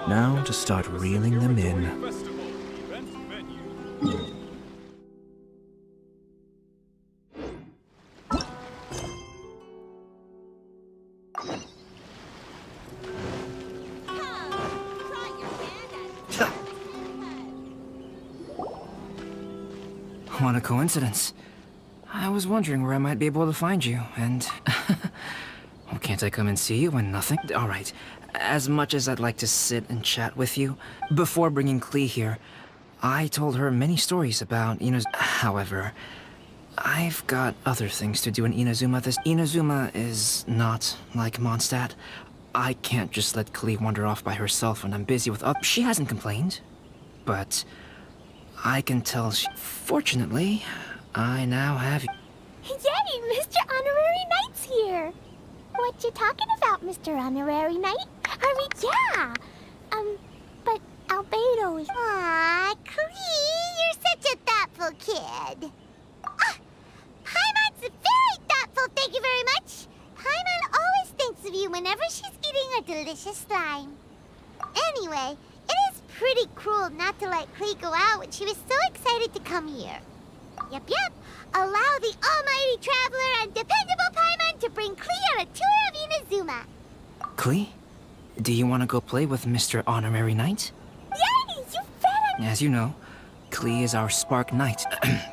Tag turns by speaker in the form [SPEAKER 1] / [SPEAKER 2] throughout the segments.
[SPEAKER 1] Now to start reeling them in.
[SPEAKER 2] What a coincidence. I was wondering where I might be able to find you, and... well, can't I come and see you when nothing? Alright, as much as I'd like to sit and chat with you, before bringing Klee here, I told her many stories about Inazuma. However, I've got other things to do in Inazuma. Inazuma is not like Mondstadt. I can't just let Klee wander off by herself when I'm busy with others. She hasn't complained, but I can tell Fortunately, I now have you.
[SPEAKER 3] Yay, Mr. Honorary Knight's here! What you talking about, Mr. Honorary Knight? Yeah! But Albedo's... Aw, Klee, you're such a thoughtful kid. Paimon's very thoughtful, thank you very much. Paimon always thinks of you whenever she's eating a delicious slime. Anyway, it is pretty cruel not to let Klee go out when she was so excited to come here. Yep. Allow the almighty traveler and dependable Paimon to bring Klee on a tour of Inazuma.
[SPEAKER 2] Klee? Do you want to go play with Mr. Honorary Knight?
[SPEAKER 3] Yay, you bet!
[SPEAKER 2] As you know, Klee is our Spark Knight,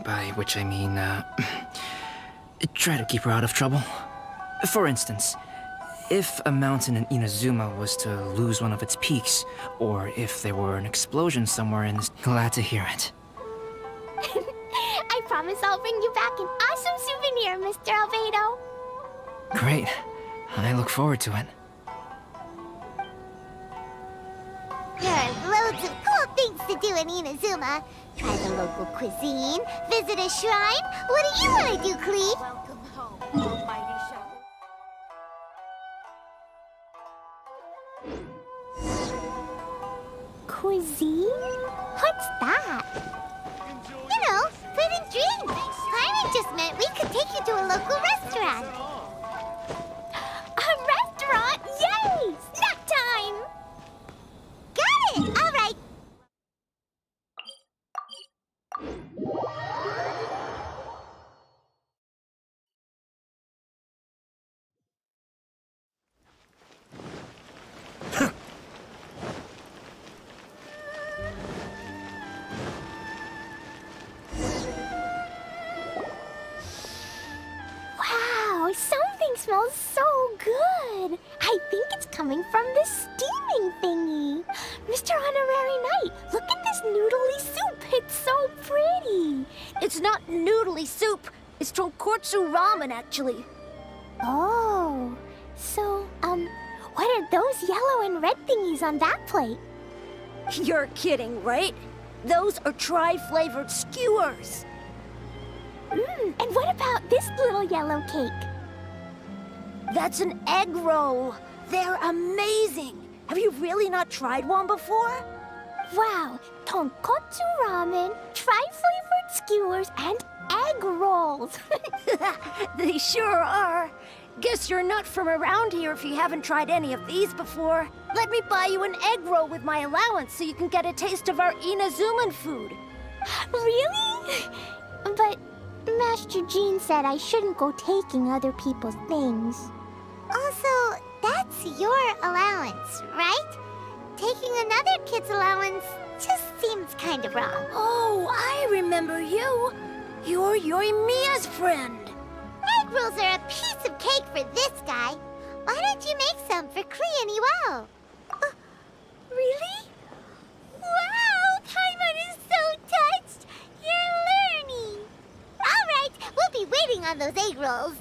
[SPEAKER 2] by which I mean, try to keep her out of trouble. For instance, if a mountain in Inazuma was to lose one of its peaks, or if there were an explosion somewhere in this... Glad to hear it.
[SPEAKER 3] I promise I'll bring you back an awesome souvenir, Mr. Albedo.
[SPEAKER 2] Great. I look forward to it.
[SPEAKER 3] There are loads of cool things to do in Inazuma. Try the local cuisine, visit a shrine. What do you want to do, Klee?
[SPEAKER 4] Welcome home, almighty shadow.
[SPEAKER 3] Cuisine? What's that? You know, food and drink. Paimon just meant we could take you to a local restaurant. A restaurant? Yay! Snack time! Got it! All right. Wow, something smells so good. I think it's coming from this steaming thingy. Mr. Honorary Knight, look at this noodly soup. It's so pretty.
[SPEAKER 4] It's not noodly soup. It's tonkotsu ramen, actually.
[SPEAKER 3] Oh, so, what are those yellow and red thingies on that plate?
[SPEAKER 4] You're kidding, right? Those are tri-flavored skewers.
[SPEAKER 3] And what about this little yellow cake?
[SPEAKER 4] That's an egg roll. They're amazing. Have you really not tried one before?
[SPEAKER 3] Wow, tonkotsu ramen, tri-flavored skewers, and egg rolls.
[SPEAKER 4] They sure are. Guess you're not from around here if you haven't tried any of these before. Let me buy you an egg roll with my allowance so you can get a taste of our Inazuman food.
[SPEAKER 3] Really? But Master Jean said I shouldn't go taking other people's things. Also, that's your allowance, right? Taking another kid's allowance just seems kind of wrong.
[SPEAKER 4] Oh, I remember you. You're Yoimiya's friend.
[SPEAKER 3] Egg rolls are a piece of cake for this guy. Why don't you make some for Klee and Iwao? Really? Wow, Paimon is so touched. You're learning. All right, we'll be waiting on those egg rolls.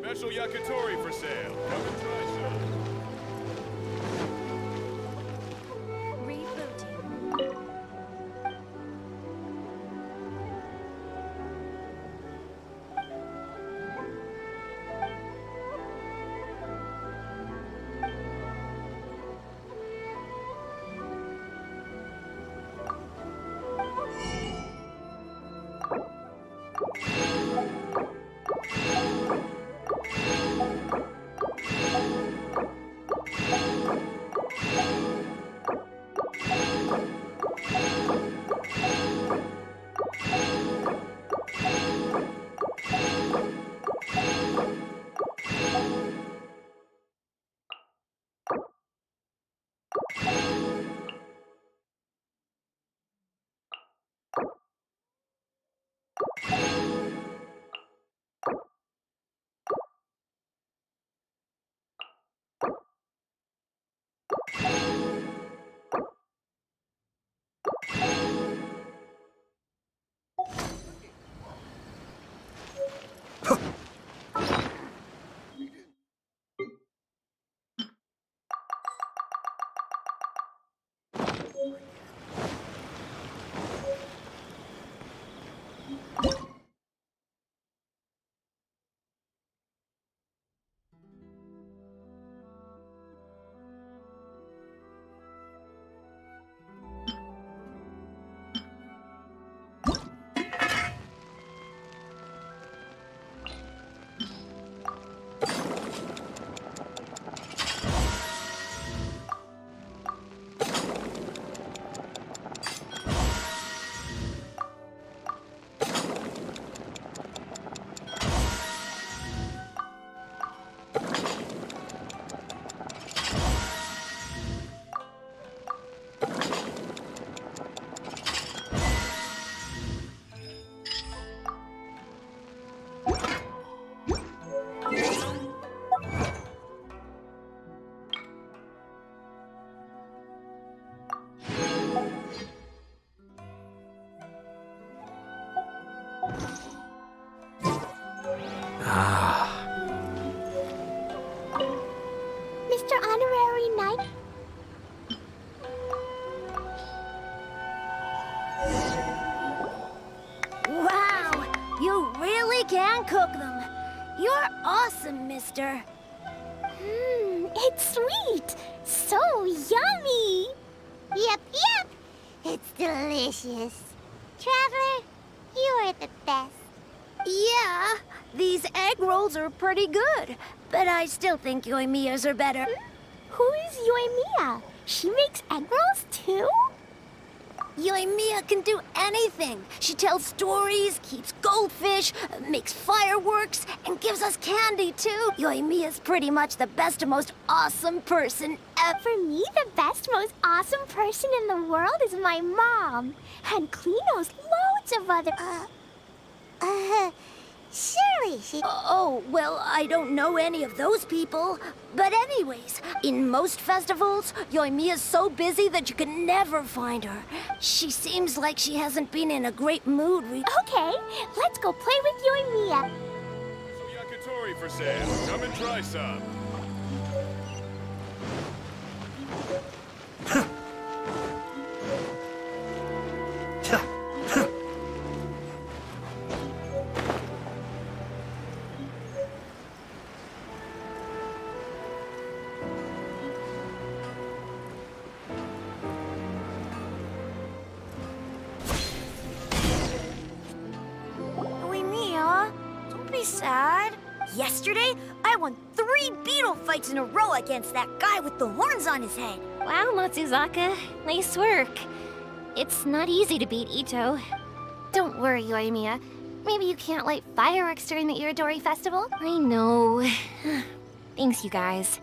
[SPEAKER 5] Special yakitori for sale. Come and try some.
[SPEAKER 4] Rebooting.
[SPEAKER 3] Mr. Honorary Knight?
[SPEAKER 4] Wow, you really can cook them. You're awesome, mister.
[SPEAKER 3] It's sweet. So yummy. Yep, yep. It's delicious. Traveler, you are the best.
[SPEAKER 4] Yeah, these egg rolls are pretty good, but I still think Yoimiya's are better.
[SPEAKER 3] Who is Yoimiya? She makes egg rolls too?
[SPEAKER 4] Yoimiya can do anything. She tells stories, keeps goldfish, makes fireworks, and gives us candy too. Yoimiya's pretty much the best and most awesome person ever.
[SPEAKER 3] For me, the best, most awesome person in the world is my mom. And Klee knows loads of other... surely she...
[SPEAKER 4] Oh, well, I don't know any of those people. But anyways, in most festivals, Yoimiya's so busy that you can never find her. She seems like she hasn't been in a great mood
[SPEAKER 3] Okay, let's go play with Yoimiya.
[SPEAKER 5] Special yakitori for sale. Come and try some.
[SPEAKER 4] Yoimiya, don't be sad. Yesterday, I won 3 beetle fights in a row against that guy with the horns on his head.
[SPEAKER 6] Wow, Matsuzaka. Nice work. It's not easy to beat Ito. Don't worry, Yoimiya. Maybe you can't light fireworks during the Iridori Festival? I know. Thanks, you guys.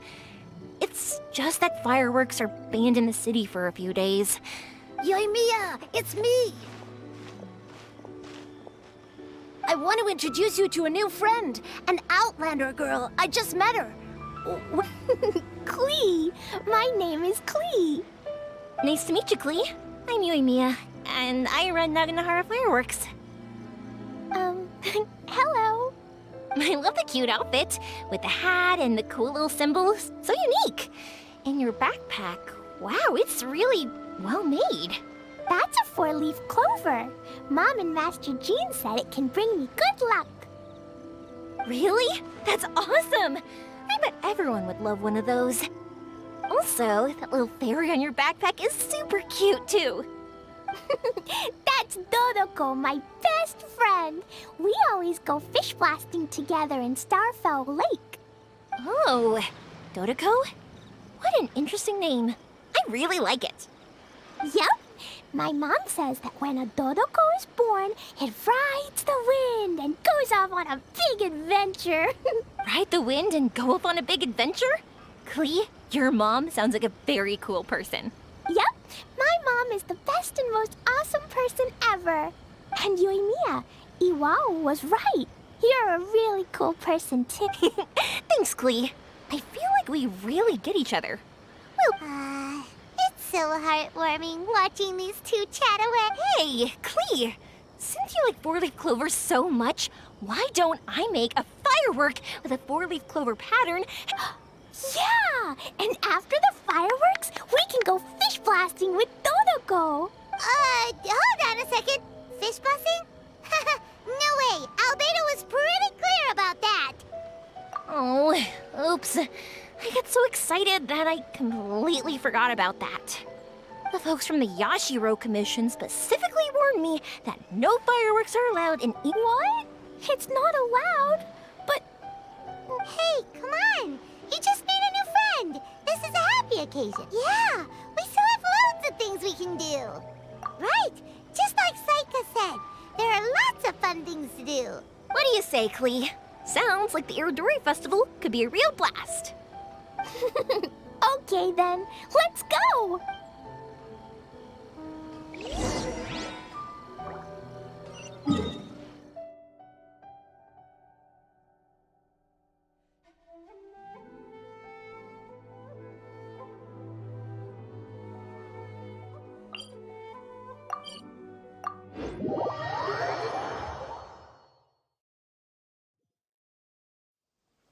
[SPEAKER 6] It's just that fireworks are banned in the city for a few days.
[SPEAKER 4] Yoimiya, it's me! I want to introduce you to a new friend, an Outlander girl. I just met her.
[SPEAKER 3] Klee. My name is Klee.
[SPEAKER 6] Nice to meet you, Klee. I'm Yoimiya, and I run Naganahara Fireworks.
[SPEAKER 3] Hello.
[SPEAKER 6] I love the cute outfit, with the hat and the cool little symbols. So unique. And your backpack, wow, it's really well made.
[SPEAKER 3] That's a four-leaf clover. Mom and Master Jean said it can bring me good luck.
[SPEAKER 6] Really? That's awesome! I bet everyone would love one of those. Also, that little fairy on your backpack is super cute, too.
[SPEAKER 3] That's Dodoko, my best friend. We always go fish blasting together in Starfell Lake.
[SPEAKER 6] Oh, Dodoko? What an interesting name. I really like it.
[SPEAKER 3] Yep. My mom says that when a Dodoko is born, it rides the wind and goes off on a big adventure.
[SPEAKER 6] Ride the wind and go off on a big adventure? Klee, your mom sounds like a very cool person.
[SPEAKER 3] Yep. My mom is the best and most awesome person ever. And Yoimiya, Iwao was right. You're a really cool person, too.
[SPEAKER 6] Thanks, Klee. I feel like we really get each other.
[SPEAKER 3] It's so heartwarming watching these two chat away.
[SPEAKER 6] Hey, Klee! Since you like four-leaf clovers so much, why don't I make a firework with a four-leaf clover pattern?
[SPEAKER 3] Yeah! And after the fireworks, we can go fish blasting with Dodoko. Hold on a second. Fish blasting? No way. Albedo was pretty clear about that.
[SPEAKER 6] Oh, oops. I got so excited that I completely forgot about that. The folks from the Yashiro Commission specifically warned me that no fireworks are allowed in
[SPEAKER 3] What? It's not allowed. But... Hey, come on. You just made a new friend. This is a happy occasion. Yeah, we still have loads of things we can do. Right. Just like Saika said, there are lots of fun things to do.
[SPEAKER 6] What do you say, Klee? Sounds like the Irodori Festival could be a real blast.
[SPEAKER 3] Okay then, let's go!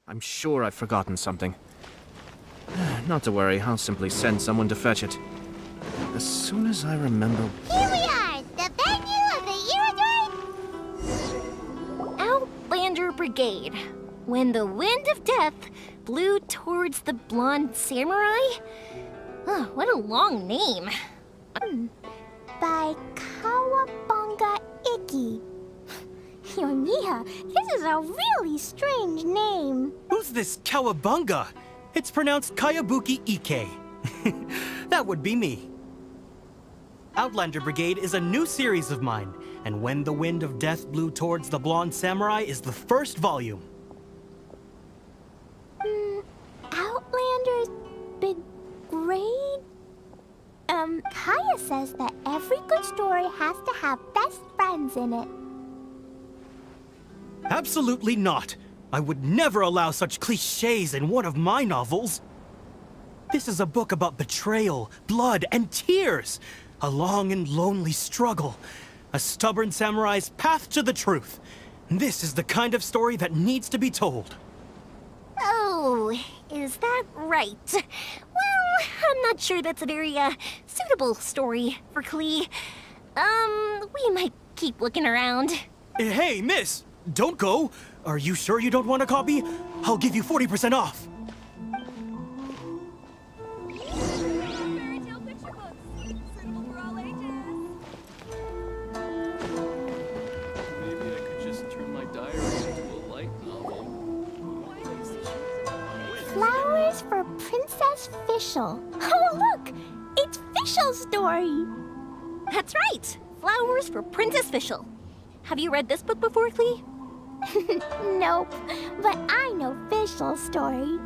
[SPEAKER 1] I'm sure I've forgotten something. Not to worry, I'll simply send someone to fetch it. As soon as I remember...
[SPEAKER 3] Here we are, the venue of the Irodori...
[SPEAKER 6] Outlander Brigade. When the wind of death blew towards the blonde samurai? Oh, what a long name.
[SPEAKER 3] By Kawabunga Iki. Yoimiya, this is a really strange name.
[SPEAKER 7] Who's this Kawabunga? It's pronounced Kayabuki Ike. That would be me. Outlander Brigade is a new series of mine, and When the Wind of Death Blew Towards the Blonde Samurai is the first volume.
[SPEAKER 3] Outlander's Brigade? Kaya says that every good story has to have best friends in it.
[SPEAKER 7] Absolutely not. I would never allow such cliches in one of my novels. This is a book about betrayal, blood, and tears. A long and lonely struggle. A stubborn samurai's path to the truth. This is the kind of story that needs to be told.
[SPEAKER 6] Oh, is that right? Well, I'm not sure that's a very, suitable story for Klee. We might keep looking around.
[SPEAKER 7] Hey, miss! Don't go! Are you sure you don't want a copy? I'll give you 40% off.
[SPEAKER 5] Maybe I could just turn my diary into a light novel.
[SPEAKER 3] Flowers for Princess Fischl. Oh, look! It's Fischl's story.
[SPEAKER 6] That's right! Flowers for Princess Fischl. Have you read this book before, Klee?
[SPEAKER 3] Nope, but I know Fischl's story.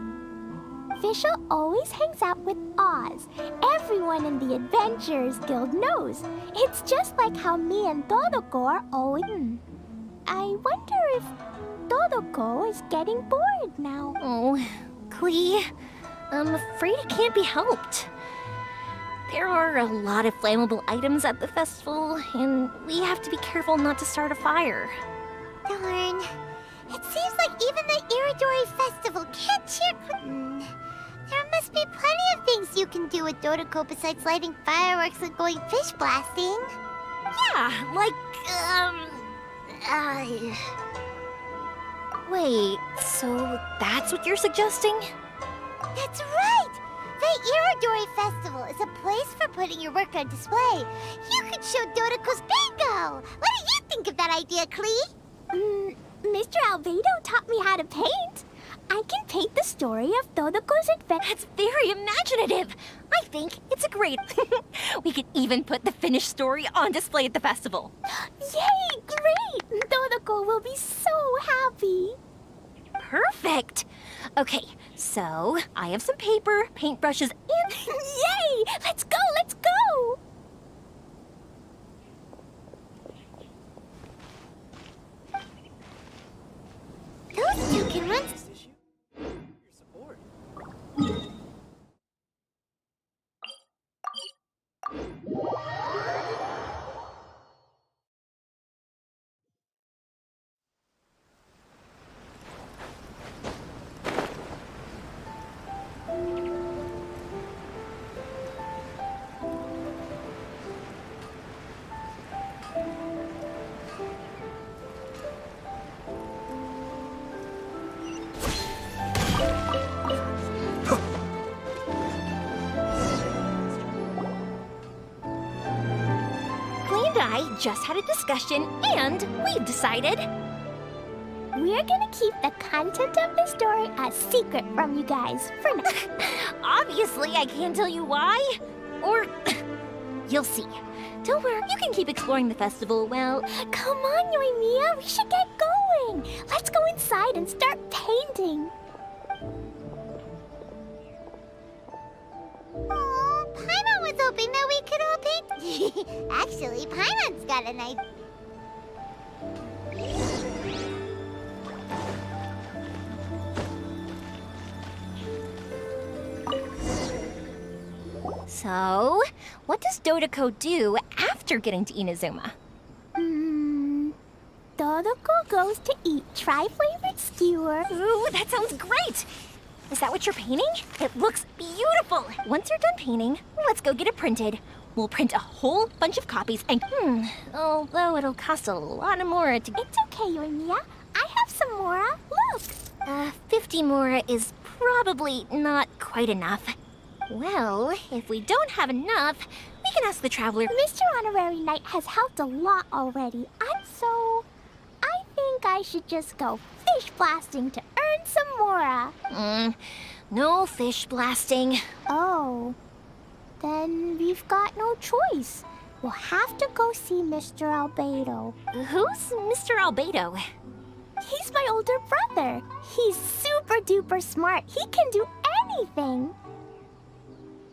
[SPEAKER 3] Fischl always hangs out with Oz. Everyone in the Adventurers Guild knows. It's just like how me and Dodoko are always... I wonder if Dodoko is getting bored now.
[SPEAKER 6] Oh, Klee, I'm afraid it can't be helped. There are a lot of flammable items at the festival, and we have to be careful not to start a fire.
[SPEAKER 3] Darn. It's Seems like even the Iridori Festival can't cheer. There must be plenty of things you can do with Dodoko besides lighting fireworks and going fish blasting.
[SPEAKER 6] Yeah, like, Wait, so that's what you're suggesting?
[SPEAKER 3] That's right! The Iridori Festival is a place for putting your work on display. You could show Dodoko's bingo! What do you think of that idea, Klee?
[SPEAKER 4] Mr. Albedo taught me how to paint. I can paint the story of Dodoko's adventure.
[SPEAKER 6] That's very imaginative. I think it's a great... We could even put the finished story on display at the festival.
[SPEAKER 4] Yay! Great! Dodoko will be so happy.
[SPEAKER 6] Perfect. Okay, so I have some paper, paintbrushes, and...
[SPEAKER 4] Yay! Let's go! Let's go!
[SPEAKER 3] Those two can run.
[SPEAKER 6] I just had a discussion, and we've decided...
[SPEAKER 4] We're gonna keep the content of the story a secret from you guys for now.
[SPEAKER 6] Obviously, I can't tell you why. Or... You'll see. Don't worry, you can keep exploring the festival, well...
[SPEAKER 4] Come on, Yoimiya, we should get going. Let's go inside and start painting.
[SPEAKER 3] Oh, Paimon was hoping that we could all paint. Actually, Paimon's got a knife.
[SPEAKER 6] So, what does Dodoko do after getting to Inazuma?
[SPEAKER 4] Dodoko goes to eat tri-flavored skewer.
[SPEAKER 6] Ooh, that sounds great! Is that what you're painting? It looks beautiful! Once you're done painting, let's go get it printed. We'll print a whole bunch of copies and, although it'll cost a lot of Mora to...
[SPEAKER 4] It's okay, Yoimiya. I have some Mora. Look!
[SPEAKER 6] 50 Mora is probably not quite enough. Well, if we don't have enough, we can ask the Traveler.
[SPEAKER 4] Mr. Honorary Knight has helped a lot already, and so... I think I should just go fish blasting to earn some Mora.
[SPEAKER 6] No fish blasting.
[SPEAKER 4] Oh. Then we've got no choice. We'll have to go see Mr. Albedo.
[SPEAKER 6] Who's Mr. Albedo?
[SPEAKER 4] He's my older brother. He's super duper smart. He can do anything.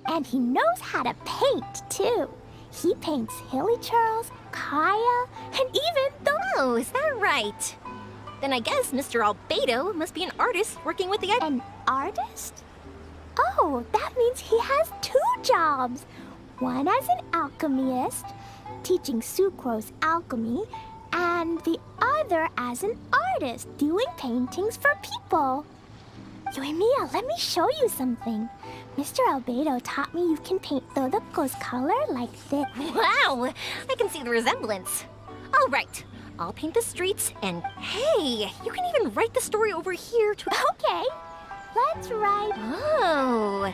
[SPEAKER 4] And he knows how to paint, too. He paints Hilly Churls, Kaya, and even the...
[SPEAKER 6] Oh, is that right? Then I guess Mr. Albedo must be an artist working with the...
[SPEAKER 4] An artist? Oh, that means he has 2 jobs. One as an alchemist, teaching Sucrose alchemy, and the other as an artist, doing paintings for people. Yoimiya, let me show you something. Mr. Albedo taught me you can paint Dodoko's color like this.
[SPEAKER 6] Wow! I can see the resemblance. All right, I'll paint the streets, and hey, you can even write the story over here to...
[SPEAKER 4] Okay, let's write...
[SPEAKER 6] Oh!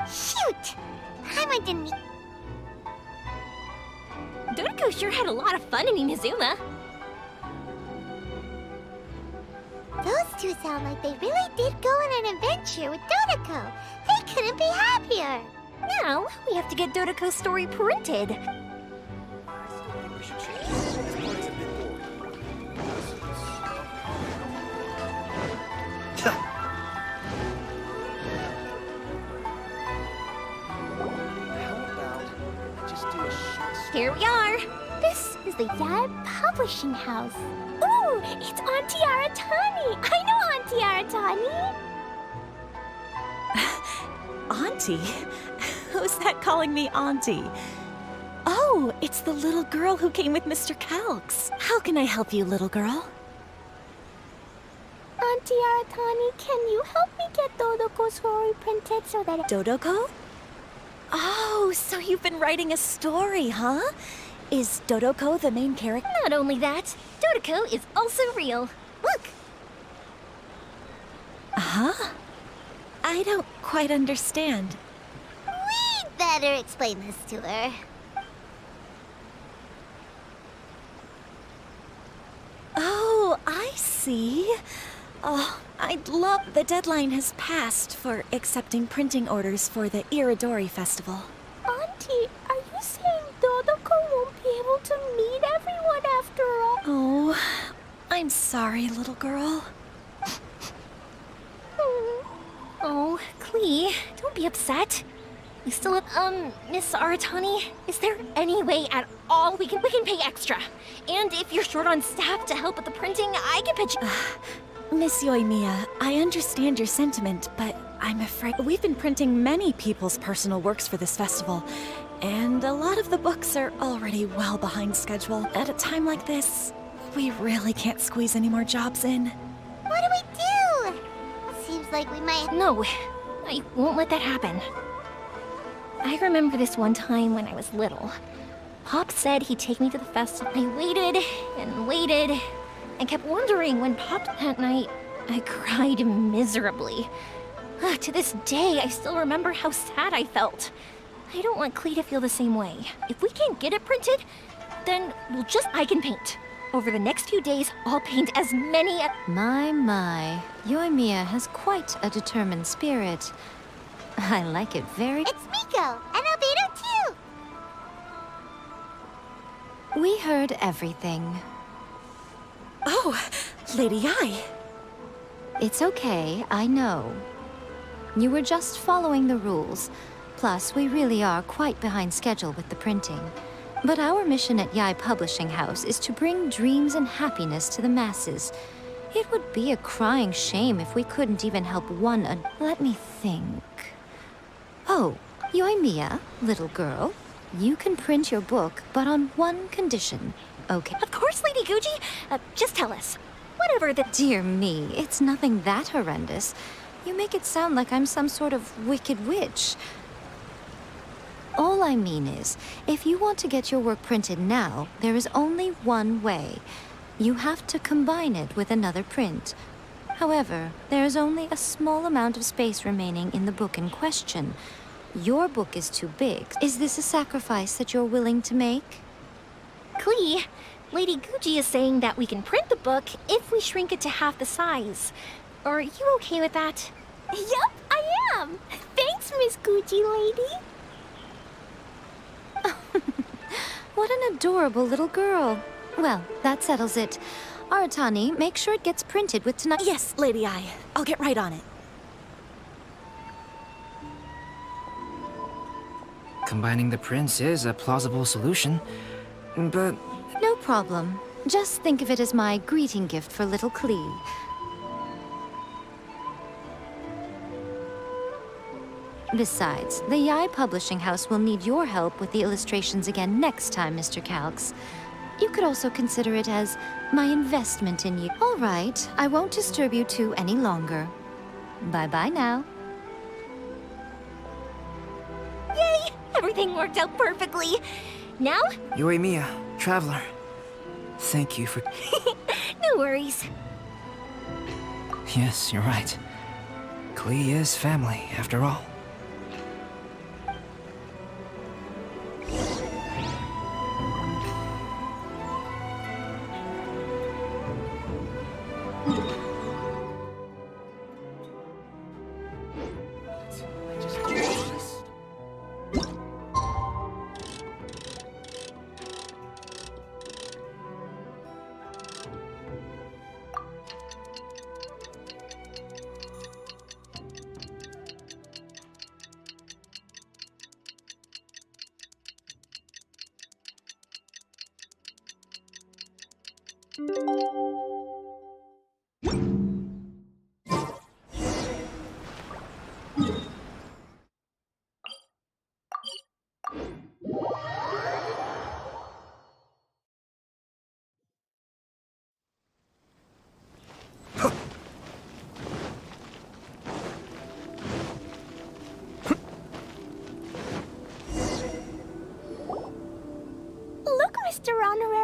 [SPEAKER 3] Shoot! Paimon didn't...
[SPEAKER 6] Dodoko sure had a lot of fun in Inazuma.
[SPEAKER 3] Those two sound like they really did go on an adventure with Dodoko. They couldn't be happier.
[SPEAKER 6] Now, we have to get Dodoko's story printed. Here we are.
[SPEAKER 4] This is the Yad Publishing House. Ooh, it's Auntie Aratani. I know Auntie Aratani.
[SPEAKER 8] Auntie? Who's that calling me Auntie? Oh, it's the little girl who came with Mr. Calx. How can I help you, little girl?
[SPEAKER 4] Auntie Aratani, can you help me get Dodoko's story printed so that
[SPEAKER 8] Dodoko? Oh, so you've been writing a story, huh? Is Dodoko the main character?
[SPEAKER 6] Not only that, Dodoko is also real. Look!
[SPEAKER 8] Huh? I don't quite understand.
[SPEAKER 3] We'd better explain this to her.
[SPEAKER 8] Oh, I see. Oh, I'd love the deadline has passed for accepting printing orders for the Iridori Festival.
[SPEAKER 4] Auntie, are you saying Dodoko won't be able to meet everyone after all?
[SPEAKER 8] Oh, I'm sorry, little girl.
[SPEAKER 6] Oh, Klee, don't be upset. We still have, Miss Aratani, is there any way at all we can pay extra? And if you're short on staff to help with the printing, I can pitch.
[SPEAKER 8] Miss Yoimiya, I understand your sentiment, but I'm afraid we've been printing many people's personal works for this festival, and a lot of the books are already well behind schedule. At a time like this, we really can't squeeze any more jobs in.
[SPEAKER 3] What do we do? Seems like we might...
[SPEAKER 6] No, I won't let that happen. I remember this one time when I was little. Pop said he'd take me to the festival. I waited and waited and kept wondering when Pop that night. I cried miserably. To this day, I still remember how sad I felt. I don't want Klee to feel the same way. If we can't get it printed, then I can paint. Over the next few days, I'll paint as many as...
[SPEAKER 9] My. Yoimiya has quite a determined spirit. I like it very...
[SPEAKER 3] It's Miko, and Albedo too!
[SPEAKER 9] We heard everything.
[SPEAKER 8] Oh, Lady Ai.
[SPEAKER 9] It's okay, I know. You were just following the rules. Plus, we really are quite behind schedule with the printing. But our mission at Yae Publishing House is to bring dreams and happiness to the masses. It would be a crying shame if we couldn't even help one. Let me think. Oh, Yoimiya, little girl. You can print your book, but on one condition, okay?
[SPEAKER 6] Of course, Lady Guji. Just tell us. Whatever the...
[SPEAKER 9] Dear me, it's nothing that horrendous. You make it sound like I'm some sort of wicked witch. All I mean is, if you want to get your work printed now, there is only one way. You have to combine it with another print. However, there is only a small amount of space remaining in the book in question. Your book is too big. Is this a sacrifice that you're willing to make?
[SPEAKER 6] Klee, Lady Guji is saying that we can print the book if we shrink it to half the size. Are you okay with that?
[SPEAKER 4] Yup, I am! Thanks, Miss Gucci Lady!
[SPEAKER 9] What an adorable little girl. Well, that settles it. Aratani, make sure it gets printed with tonight.
[SPEAKER 8] Yes, Lady Ai. I'll get right on it.
[SPEAKER 2] Combining the prints is a plausible solution, but...
[SPEAKER 9] No problem. Just think of it as my greeting gift for little Klee. Besides, the Yae Publishing House will need your help with the illustrations again next time, Mr. Calx. You could also consider it as my investment in you. All right, I won't disturb you two any longer. Bye-bye now.
[SPEAKER 6] Yay! Everything worked out perfectly. Now?
[SPEAKER 2] Yoimiya, Traveler. Thank you for...
[SPEAKER 6] No worries.
[SPEAKER 2] Yes, you're right. Klee is family, after all.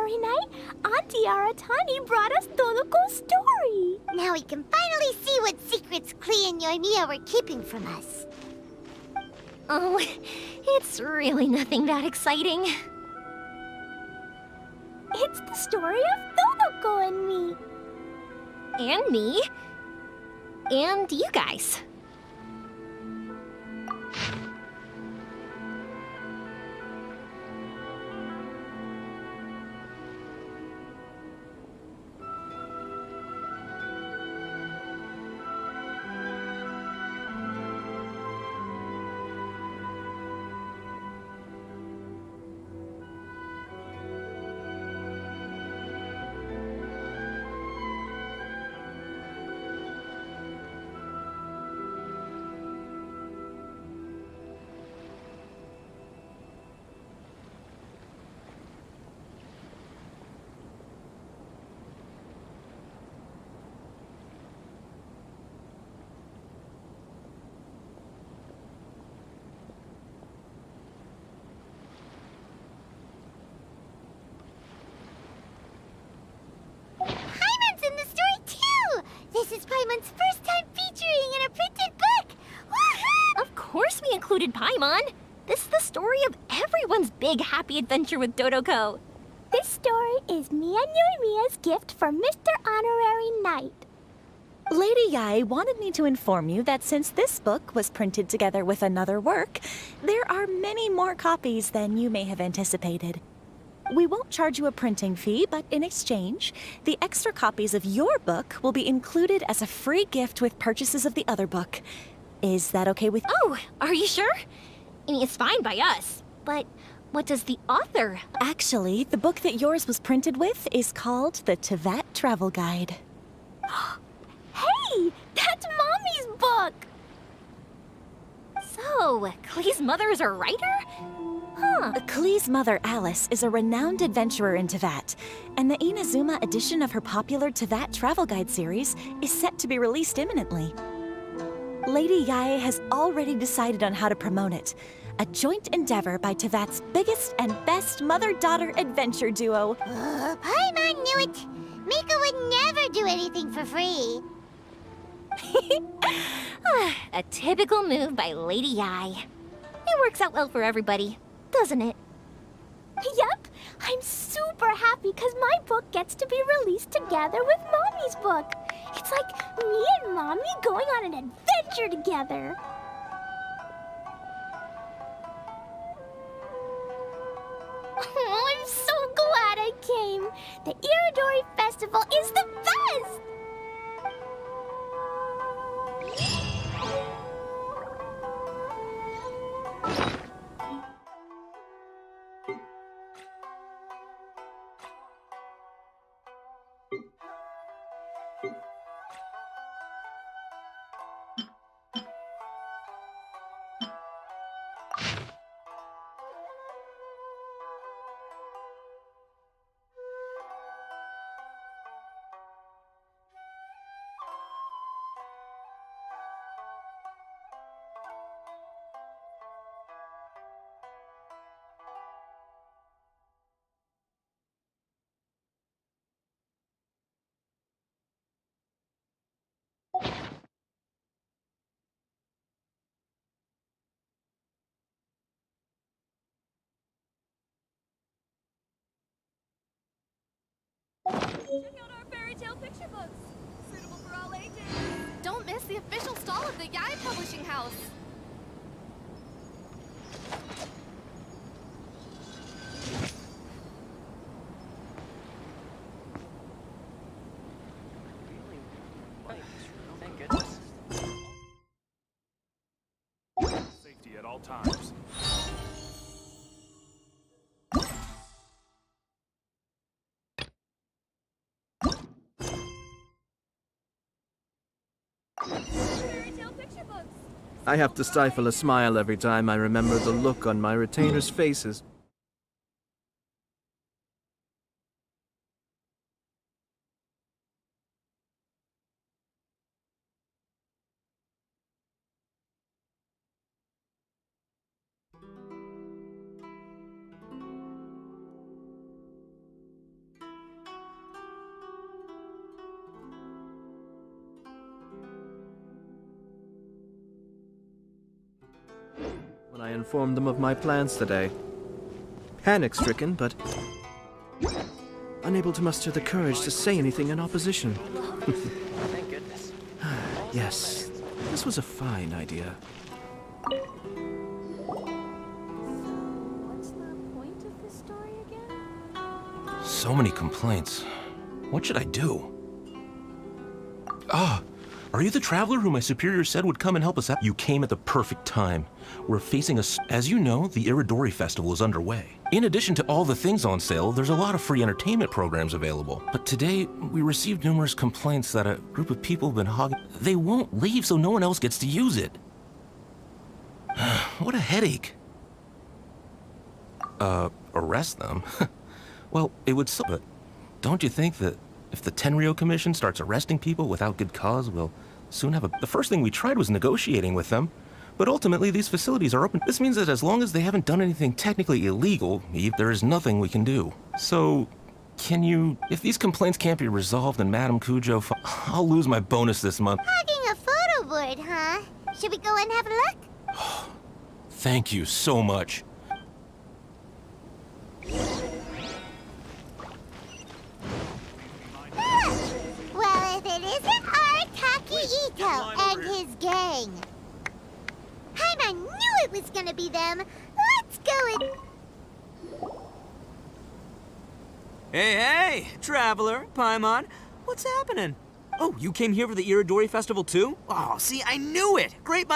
[SPEAKER 4] Honorary Night, Auntie Aratani brought us Toloko's story.
[SPEAKER 3] Now we can finally see what secrets Klee and Yoimiya were keeping from us.
[SPEAKER 6] Oh, it's really nothing that exciting.
[SPEAKER 4] It's the story of Toloko and me.
[SPEAKER 6] And me. And you guys.
[SPEAKER 3] Paimon's in the story too! This is Paimon's first time featuring in a printed book! Woohoo!
[SPEAKER 6] Of course we included Paimon. This is the story of everyone's big happy adventure with Dodoko.
[SPEAKER 4] This story is me and Yoimiya's gift for Mr. Honorary Knight.
[SPEAKER 8] Lady Yai wanted me to inform you that since this book was printed together with another work, there are many more copies than you may have anticipated. We won't charge you a printing fee, but in exchange, the extra copies of your book will be included as a free gift with purchases of the other book. Is that okay with you?
[SPEAKER 6] Oh, are you sure? I mean, it's fine by us. But what does the author...
[SPEAKER 8] Actually, the book that yours was printed with is called the Teyvat Travel Guide.
[SPEAKER 4] Hey, that's Mommy's book!
[SPEAKER 6] So, Klee's mother is a writer? Huh.
[SPEAKER 8] Klee's mother, Alice, is a renowned adventurer in Teyvat, and the Inazuma edition of her popular Teyvat Travel Guide series is set to be released imminently. Lady Yae has already decided on how to promote it, a joint endeavor by Teyvat's biggest and best mother-daughter adventure duo.
[SPEAKER 3] Paimon knew it! Mika would never do anything for free.
[SPEAKER 6] A typical move by Lady Yai. It works out well for everybody, doesn't it?
[SPEAKER 4] Yep, I'm super happy because my book gets to be released together with Mommy's book. It's like me and Mommy going on an adventure together. Oh, I'm so glad I came. The Iridori Festival is the best!
[SPEAKER 10] Check out our fairy tale picture books. Suitable for all ages. Don't miss the official stall of the Yai Publishing House.
[SPEAKER 5] Safety at all times.
[SPEAKER 10] Fairy tale picture books.
[SPEAKER 1] I have to stifle a smile every time I remember the look on my retainers' faces. when I informed them of my plans today. Panic-stricken, but unable to muster the courage to say anything in opposition.
[SPEAKER 2] Thank goodness.
[SPEAKER 1] Yes, this was a fine idea.
[SPEAKER 10] What's the point of this story again?
[SPEAKER 11] So many complaints. What should I do? Ah, are you the traveler who my superior said would come and help us out? You came at the perfect time. We're facing As you know, the Iridori Festival is underway. In addition to all the things on sale, there's a lot of free entertainment programs available. But today, we received numerous complaints that a group of people have been hogging. They won't leave so no one else gets to use it. What a headache. Arrest them? Well, it would so, but don't you think that if the Tenryo Commission starts arresting people without good cause, we'll soon have The first thing we tried was negotiating with them, but ultimately these facilities are open. This means that as long as they haven't done anything technically illegal, there is nothing we can do. So, if these complaints can't be resolved and Madame Kujo, I'll lose my bonus this month.
[SPEAKER 3] Hogging a photo board, huh? Should we go and have a look?
[SPEAKER 11] Thank you so much.
[SPEAKER 3] Well, if it isn't Arataki Ito and his gang. Paimon knew it was gonna be them. Let's go and...
[SPEAKER 12] Hey, traveler, Paimon. What's happening? Oh, you came here for the Iridori Festival too? Oh, see, I knew it! Great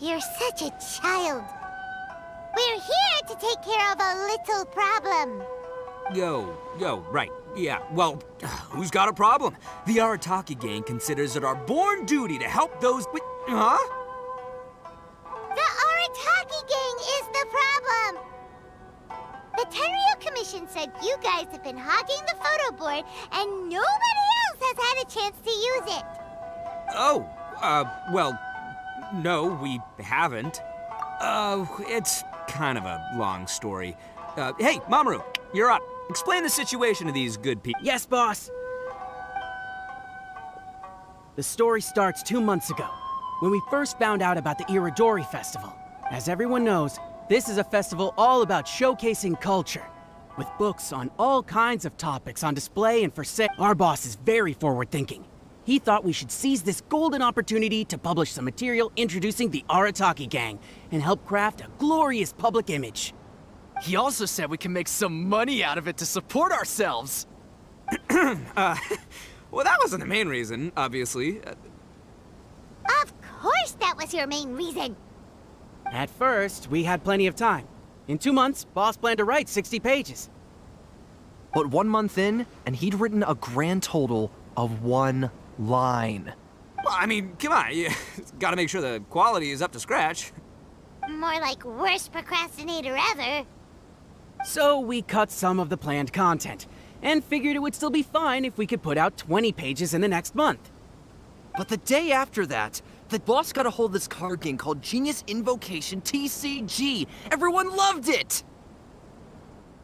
[SPEAKER 3] You're such a child. We're here to take care of a little problem.
[SPEAKER 12] Yo, right. Yeah, well, who's got a problem? The Arataki gang considers it our born duty to help those Huh?
[SPEAKER 3] The Arataki gang is the problem. The Tenryo Commission said you guys have been hogging the photo board and nobody else has had a chance to use it.
[SPEAKER 12] Oh, well, no, we haven't. It's kind of a long story. Hey, Mamoru, you're up. Explain the situation to these good people.
[SPEAKER 7] Yes, boss. The story starts 2 months ago, when we first found out about the Iridori Festival. As everyone knows, this is a festival all about showcasing culture, with books on all kinds of topics on display and for sale. Our boss is very forward-thinking. He thought we should seize this golden opportunity to publish some material introducing the Arataki gang and help craft a glorious public image.
[SPEAKER 13] He also said we can make some money out of it to support ourselves.
[SPEAKER 12] Well, that wasn't the main reason, obviously.
[SPEAKER 3] Of course that was your main reason.
[SPEAKER 7] At first, we had plenty of time. In 2 months, boss planned to write 60 pages.
[SPEAKER 13] But 1 month in, and he'd written a grand total of 1 line.
[SPEAKER 12] Well, I mean, come on, you gotta make sure the quality is up to scratch.
[SPEAKER 3] More like worst procrastinator ever.
[SPEAKER 7] So we cut some of the planned content, and figured it would still be fine if we could put out 20 pages in the next month.
[SPEAKER 13] But the day after that, the boss got a hold of this card game called Genius Invocation TCG. Everyone loved it!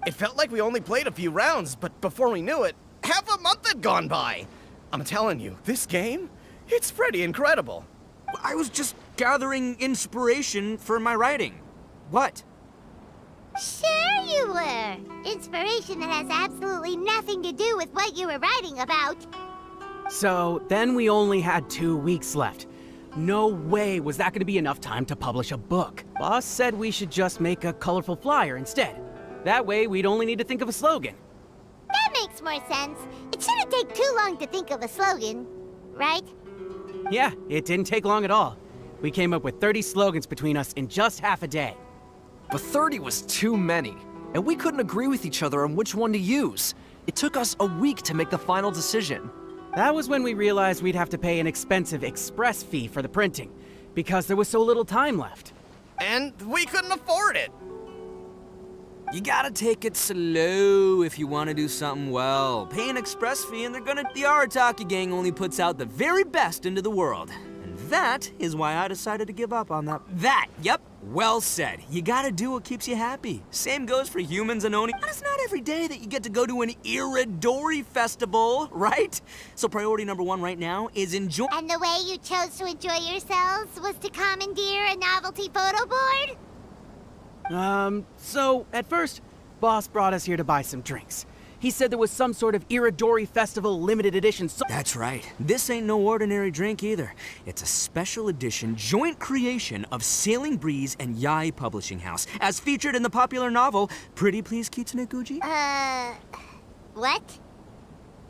[SPEAKER 14] It felt like we only played a few rounds, but before we knew it, half a month had gone by. I'm telling you, this game, it's pretty incredible.
[SPEAKER 12] I was just gathering inspiration for my writing. What?
[SPEAKER 3] Sure you were. Inspiration that has absolutely nothing to do with what you were writing about.
[SPEAKER 7] So then we only had 2 weeks left. No way was that going to be enough time to publish a book. Boss said we should just make a colorful flyer instead. That way we'd only need to think of a slogan.
[SPEAKER 3] That makes more sense. It shouldn't take too long to think of a slogan, right?
[SPEAKER 7] Yeah, it didn't take long at all. We came up with 30 slogans between us in just half a day.
[SPEAKER 13] But 30 was too many, and we couldn't agree with each other on which one to use. It took us a week to make the final decision.
[SPEAKER 7] That was when we realized we'd have to pay an expensive express fee for the printing, because there was so little time left.
[SPEAKER 14] And we couldn't afford it.
[SPEAKER 12] You gotta take it slow if you want to do something well. Pay an express fee and the Arataki gang only puts out the very best into the world. And that is why I decided to give up on that. That, yep, well said. You gotta do what keeps you happy. Same goes for humans and Oni. But it's not every day that you get to go to an Iridori festival, right? So priority number 1 right now is enjoy.
[SPEAKER 3] And the way you chose to enjoy yourselves was to commandeer a novelty photo board?
[SPEAKER 15] So, at first, Boss brought us here to buy some drinks. He said there was some sort of Iridori Festival limited edition
[SPEAKER 12] That's right. This ain't no ordinary drink either. It's a special edition joint creation of Sailing Breeze and Yai Publishing House, as featured in the popular novel Pretty Please Kitsune Guji.
[SPEAKER 3] What?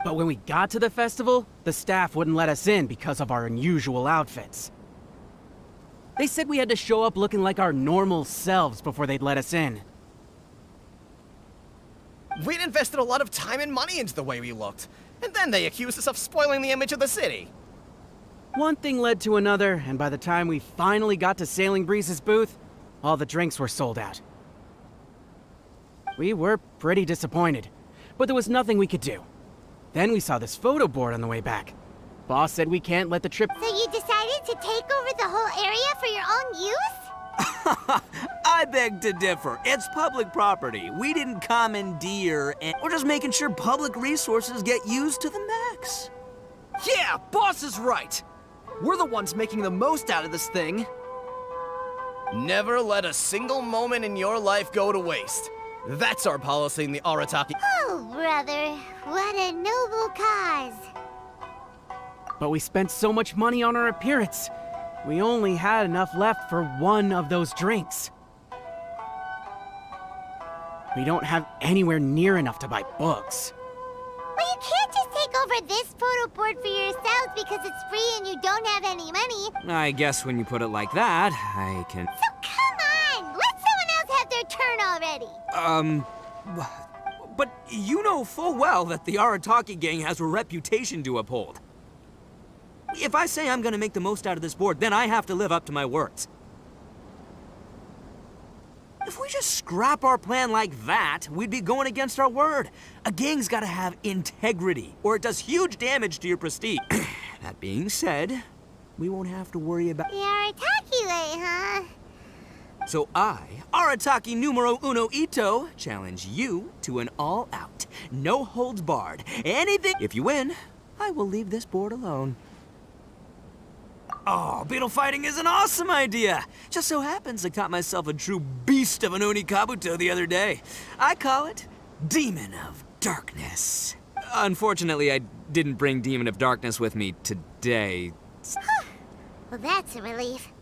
[SPEAKER 15] But when we got to the festival, the staff wouldn't let us in because of our unusual outfits. They said we had to show up looking like our normal selves before they'd let us in.
[SPEAKER 14] We'd invested a lot of time and money into the way we looked, and then they accused us of spoiling the image of the city.
[SPEAKER 15] One thing led to another, and by the time we finally got to Sailing Breeze's booth, all the drinks were sold out. We were pretty disappointed, but there was nothing we could do. Then we saw this photo board on the way back. Boss said we can't let the trip—
[SPEAKER 3] So you decided to take over the whole area for your own use?
[SPEAKER 12] I beg to differ. It's public property. We didn't commandeer, and we're just making sure public resources get used to the max.
[SPEAKER 13] Yeah, Boss is right. We're the ones making the most out of this thing.
[SPEAKER 14] Never let a single moment in your life go to waste. That's our policy in the Arataki.
[SPEAKER 3] Oh, brother, what a noble cause.
[SPEAKER 15] But we spent so much money on our appearance. We only had enough left for one of those drinks. We don't have anywhere near enough to buy books.
[SPEAKER 3] Well, you can't just take over this photo board for yourselves because it's free and you don't have any money.
[SPEAKER 12] I guess when you put it like that, I can...
[SPEAKER 3] So come on! Let someone else have their turn already!
[SPEAKER 12] But you know full well that the Arataki gang has a reputation to uphold. If I say I'm gonna make the most out of this board, then I have to live up to my words. If we just scrap our plan like that, we'd be going against our word. A gang's gotta have integrity, or it does huge damage to your prestige. That being said, we won't have to worry about—
[SPEAKER 3] The Arataki way, huh?
[SPEAKER 12] So I, Arataki numero uno Ito, challenge you to an all-out, no-holds-barred, anything— If you win, I will leave this board alone. Oh, beetle fighting is an awesome idea! Just so happens I caught myself a true beast of an Oni Kabuto the other day. I call it Demon of Darkness. Unfortunately, I didn't bring Demon of Darkness with me today.
[SPEAKER 3] Well, that's a relief.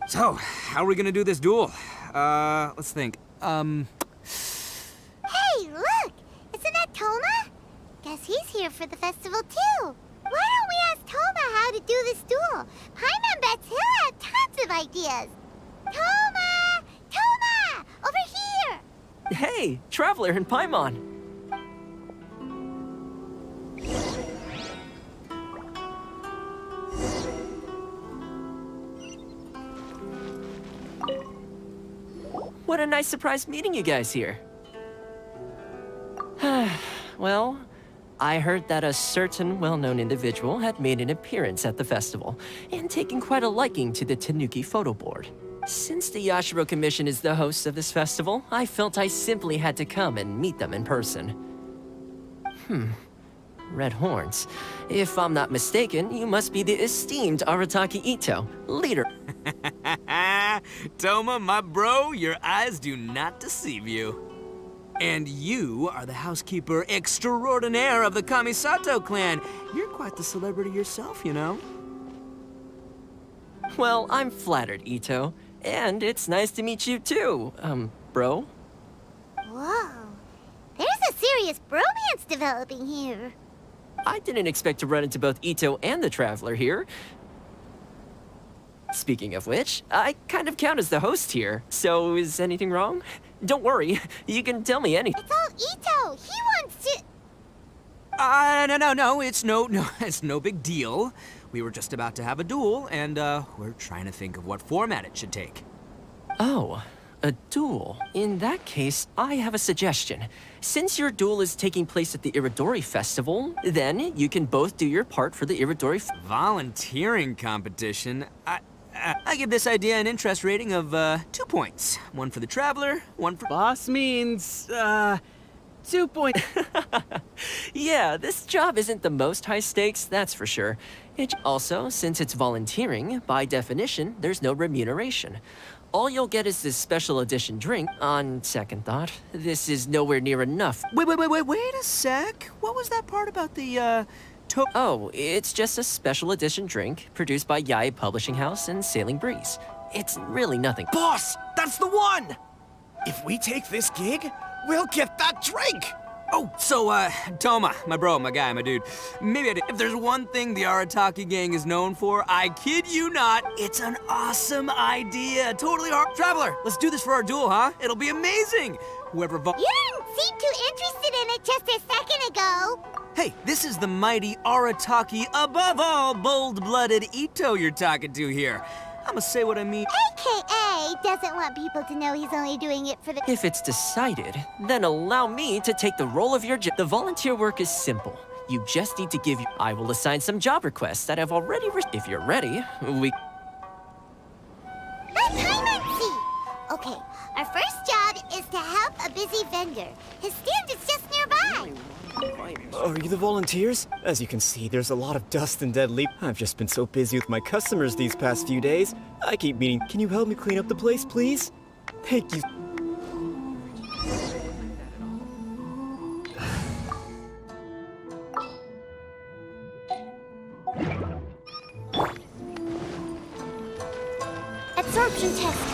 [SPEAKER 12] So, how are we gonna do this duel? Let's think.
[SPEAKER 3] Hey, look! Isn't that Toma? Guess he's here for the festival too. Why don't we ask Toma how to do this duel? Paimon bets he'll have tons of ideas. Toma! Toma! Over here!
[SPEAKER 13] Hey, Traveler and Paimon. What a nice surprise meeting you guys here. Well, I heard that a certain well-known individual had made an appearance at the festival and taken quite a liking to the Tanuki photo board. Since the Yashiro Commission is the host of this festival, I felt I simply had to come and meet them in person. Red horns. If I'm not mistaken, you must be the esteemed Arataki Ito, leader.
[SPEAKER 12] Toma, my bro, your eyes do not deceive you. And you are the housekeeper extraordinaire of the Kamisato clan. You're quite the celebrity yourself, you know.
[SPEAKER 13] Well, I'm flattered, Ito. And it's nice to meet you too, bro.
[SPEAKER 3] Whoa. There's a serious bromance developing here.
[SPEAKER 13] I didn't expect to run into both Ito and the Traveler here. Speaking of which, I kind of count as the host here, so is anything wrong? Don't worry, you can tell me anything.
[SPEAKER 3] It's all Ito. He wants to...
[SPEAKER 12] No, it's no big deal. We were just about to have a duel, and, we're trying to think of what format it should take.
[SPEAKER 13] Oh, A duel? In that case, I have a suggestion. Since your duel is taking place at the Iridori Festival, then you can both do your part for the Iridori
[SPEAKER 12] Volunteering competition? I give this idea an interest rating of 2 points. One for the traveler, one for...
[SPEAKER 15] Boss means, 2 points.
[SPEAKER 13] Yeah, this job isn't the most high stakes, that's for sure. Also, since it's volunteering, by definition, there's no remuneration. All you'll get is this special edition drink. On second thought, this is nowhere near enough.
[SPEAKER 12] Wait a sec. What was that part about the,
[SPEAKER 13] Oh, it's just a special edition drink produced by Yai Publishing House and Sailing Breeze. It's really nothing.
[SPEAKER 14] Boss, that's the one! If we take this gig, we'll get that drink!
[SPEAKER 12] Oh, so, Toma, my bro, my guy, my dude. Maybe if there's one thing the Arataki gang is known for, I kid you not, it's an awesome idea. Totally Traveler, let's do this for our duel, huh? It'll be amazing. Whoever
[SPEAKER 3] You didn't seem too interested in it just a second ago.
[SPEAKER 12] Hey, this is the mighty Arataki, above all bold-blooded Ito you're talking to here. I'ma say what I mean.
[SPEAKER 3] AKA doesn't want people to know he's only doing it for the...
[SPEAKER 13] If it's decided, then allow me to take the role of your The volunteer work is simple. You just need to give I will assign some job requests that I've already If you're ready, we...
[SPEAKER 3] Okay, our first job is to help a busy vendor. His stand is just nearby.
[SPEAKER 16] Are you the volunteers? As you can see, there's a lot of dust and dead leaf. I've just been so busy with my customers these past few days. I keep meaning, can you help me clean up the place, please? Thank you.
[SPEAKER 3] Absorption test.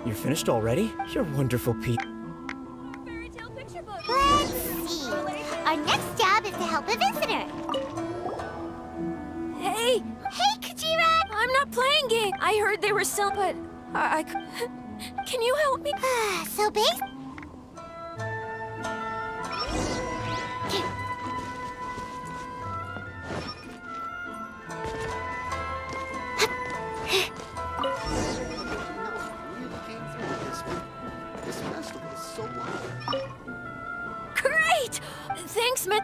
[SPEAKER 16] You're finished already? You're wonderful, Pete.
[SPEAKER 3] Let's see. Our next job is to help a visitor.
[SPEAKER 4] Hey!
[SPEAKER 3] Hey, Kajira!
[SPEAKER 4] I'm not playing game. I heard they were selling, but I can you help me?
[SPEAKER 3] So base...
[SPEAKER 4] Great! Thanks, man.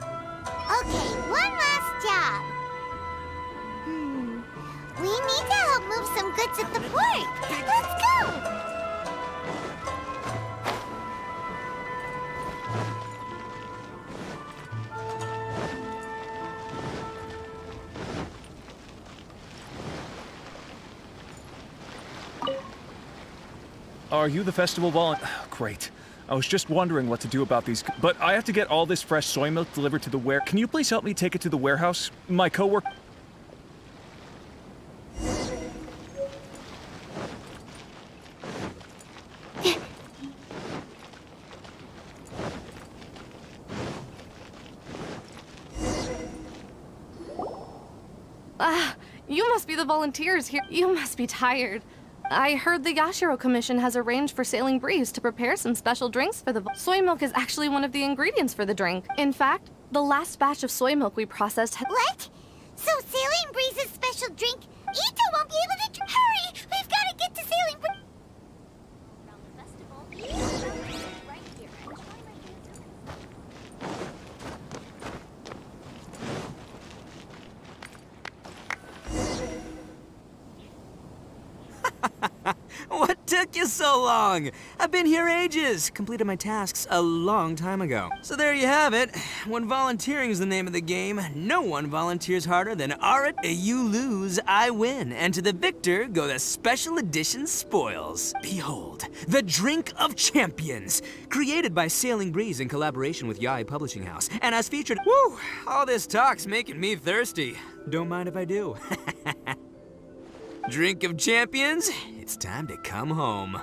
[SPEAKER 3] Okay, one last job. We need to help move some goods at the port. Let's go!
[SPEAKER 17] Are you the festival volunteer? Great. I was just wondering what to do about these, but I have to get all this fresh soy milk delivered to the Can you please help me take it to the warehouse? My coworker...
[SPEAKER 10] You must be the volunteers here. You must be tired. I heard the Yashiro Commission has arranged for Sailing Breeze to prepare some special drinks for the... Soy milk is actually one of the ingredients for the drink. In fact, the last batch of soy milk we processed had...
[SPEAKER 3] What? So Sailing Breeze's special drink, Ito won't be able to... Hurry! We've got to get to Sailing Breeze!
[SPEAKER 12] What took you so long? I've been here ages. Completed my tasks a long time ago. So there you have it. When volunteering is the name of the game, no one volunteers harder than Arat. You lose, I win. And to the victor go the special edition spoils. Behold, the Drink of Champions. Created by Sailing Breeze in collaboration with Yai Publishing House. And as featured... Woo! All this talk's making me thirsty. Don't mind if I do. Drink of Champions, it's time to come home.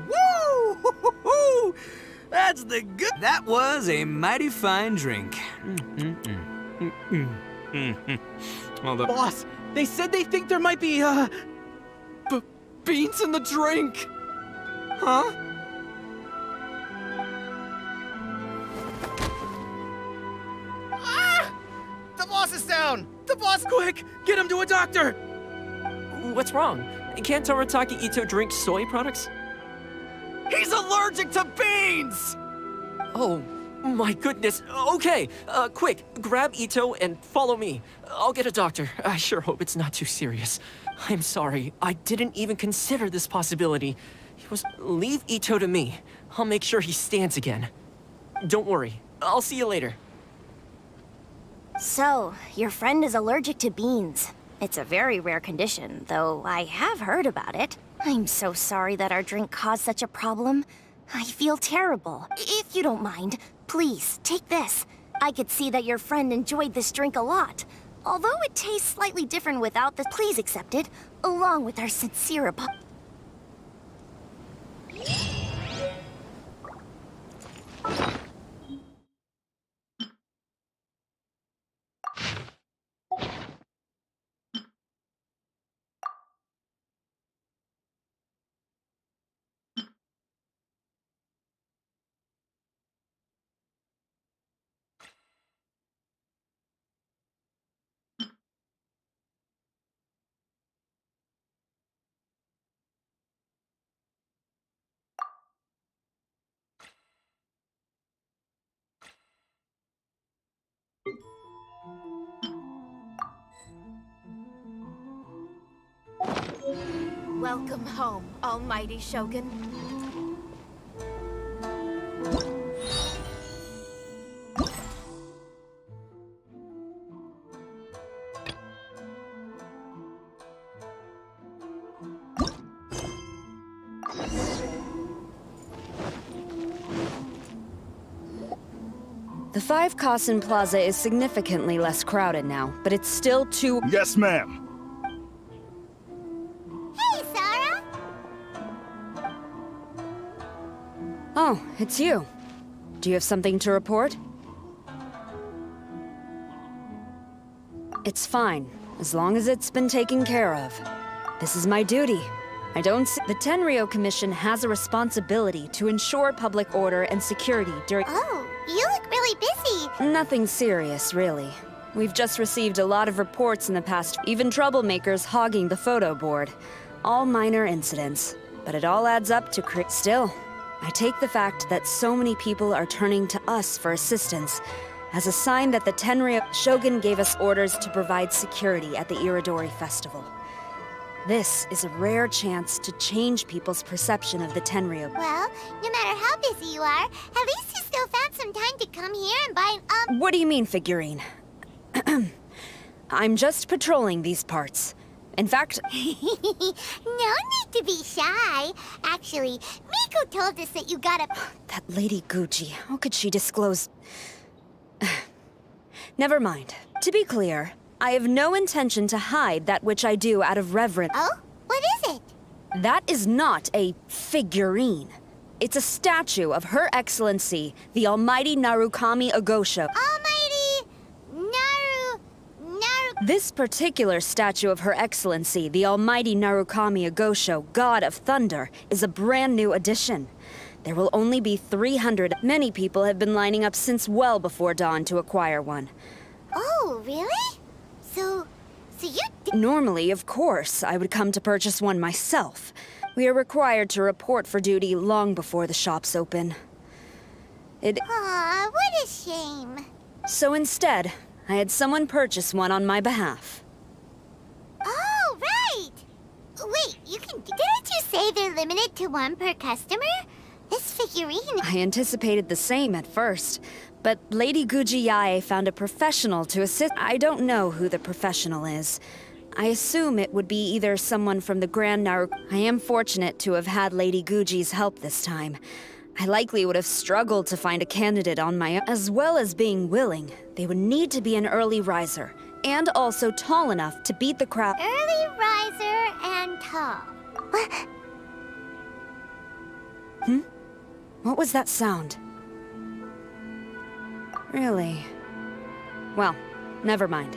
[SPEAKER 12] Woo! Hoo-hoo-hoo! That's the good... That was a mighty fine drink.
[SPEAKER 15] Boss, they said they think there might be,
[SPEAKER 14] beans in the drink! Huh? Ah! The boss is down! The boss!
[SPEAKER 15] Quick! Get him to a doctor!
[SPEAKER 13] What's wrong? Can't Toritaki Ito drink soy products?
[SPEAKER 14] He's allergic to beans!
[SPEAKER 13] Oh, my goodness. Okay, quick, grab Ito and follow me. I'll get a doctor. I sure hope it's not too serious. I'm sorry, I didn't even consider this possibility. Leave Ito to me. I'll make sure he stands again. Don't worry, I'll see you later.
[SPEAKER 4] So, your friend is allergic to beans. It's a very rare condition, though I have heard about it. I'm so sorry that our drink caused such a problem. I feel terrible. If you don't mind, please, take this. I could see that your friend enjoyed this drink a lot. Although it tastes slightly different without the... Please accept it, along with our sincere apology.
[SPEAKER 18] Welcome home, Almighty Shogun.
[SPEAKER 19] The 5 Kasen Plaza is significantly less crowded now, but it's still too—
[SPEAKER 5] Yes, ma'am.
[SPEAKER 3] Hey, Sarah!
[SPEAKER 19] Oh, it's you. Do you have something to report? It's fine, as long as it's been taken care of. This is my duty. I don't see— The Tenryou Commission has a responsibility to ensure public order and security during—
[SPEAKER 3] Oh, you look really busy.
[SPEAKER 19] Nothing serious, really. We've just received a lot of reports in the past, even troublemakers hogging the photo board. All minor incidents, but it all adds up to Still, I take the fact that so many people are turning to us for assistance as a sign that the Tenryou Shogun gave us orders to provide security at the Iridori Festival. This is a rare chance to change people's perception of the Tenryou.
[SPEAKER 3] Well, no matter how busy you are, at least you still found some time to come here and buy an,
[SPEAKER 19] What do you mean, figurine? I'm just patrolling these parts. In fact—
[SPEAKER 3] No need to be shy. Actually, Miko told us that you got a...
[SPEAKER 19] That Lady Gucci, how could she disclose— Never mind. To be clear, I have no intention to hide that which I do out of reverence.
[SPEAKER 3] Oh? What is it?
[SPEAKER 19] That is not a figurine. It's a statue of Her Excellency, the Almighty Narukami Agosho.
[SPEAKER 3] Almighty Naru...
[SPEAKER 19] This particular statue of Her Excellency, the Almighty Narukami Agosho, God of Thunder, is a brand new addition. There will only be 300. Many people have been lining up since well before dawn to acquire one.
[SPEAKER 3] Oh, really? So you...
[SPEAKER 19] Normally, of course, I would come to purchase one myself. We are required to report for duty long before the shops open.
[SPEAKER 3] Aw, what a shame.
[SPEAKER 19] So instead, I had someone purchase one on my behalf.
[SPEAKER 3] Oh, right! Wait, didn't you say they're limited to one per customer? This figurine...
[SPEAKER 19] I anticipated the same at first, but Lady Gujiyae found a professional to assist. I don't know who the professional is. I assume it would be either someone from the Grand Naru... I am fortunate to have had Lady Guji's help this time. I likely would have struggled to find a candidate on my own. As well as being willing, they would need to be an early riser, and also tall enough to beat the crowd.
[SPEAKER 3] Early riser and tall.
[SPEAKER 19] What was that sound? Really? Well, never mind.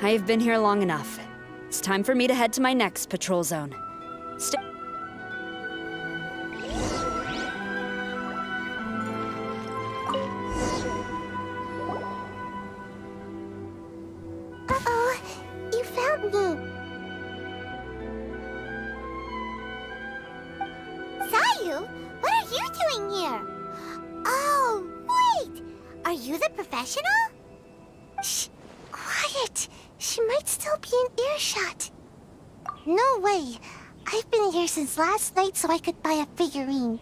[SPEAKER 19] I have been here long enough. It's time for me to head to my next patrol zone.
[SPEAKER 3] Uh-oh, you found me. Sayu, what are you doing here? Oh, wait! Are you the professional? Shh, quiet. She might still be in earshot. No way. I've been here since last night so I could buy a figurine.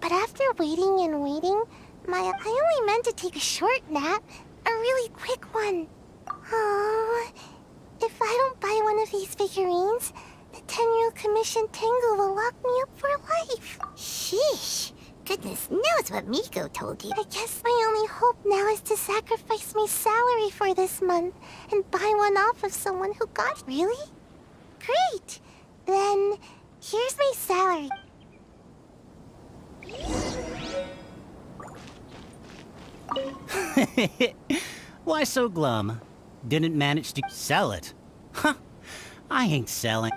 [SPEAKER 3] But after waiting and waiting, I only meant to take a short nap. A really quick one. Oh, if I don't buy one of these figurines, the 10-year-old commission Tengu will lock me up for life. Sheesh. Goodness knows what Miko told you. I guess my only hope now is to sacrifice my salary for this month and buy one off of someone who got it. Really? Great. Then, here's my salary.
[SPEAKER 20] Why so glum? Didn't manage to sell it. Huh. I ain't selling.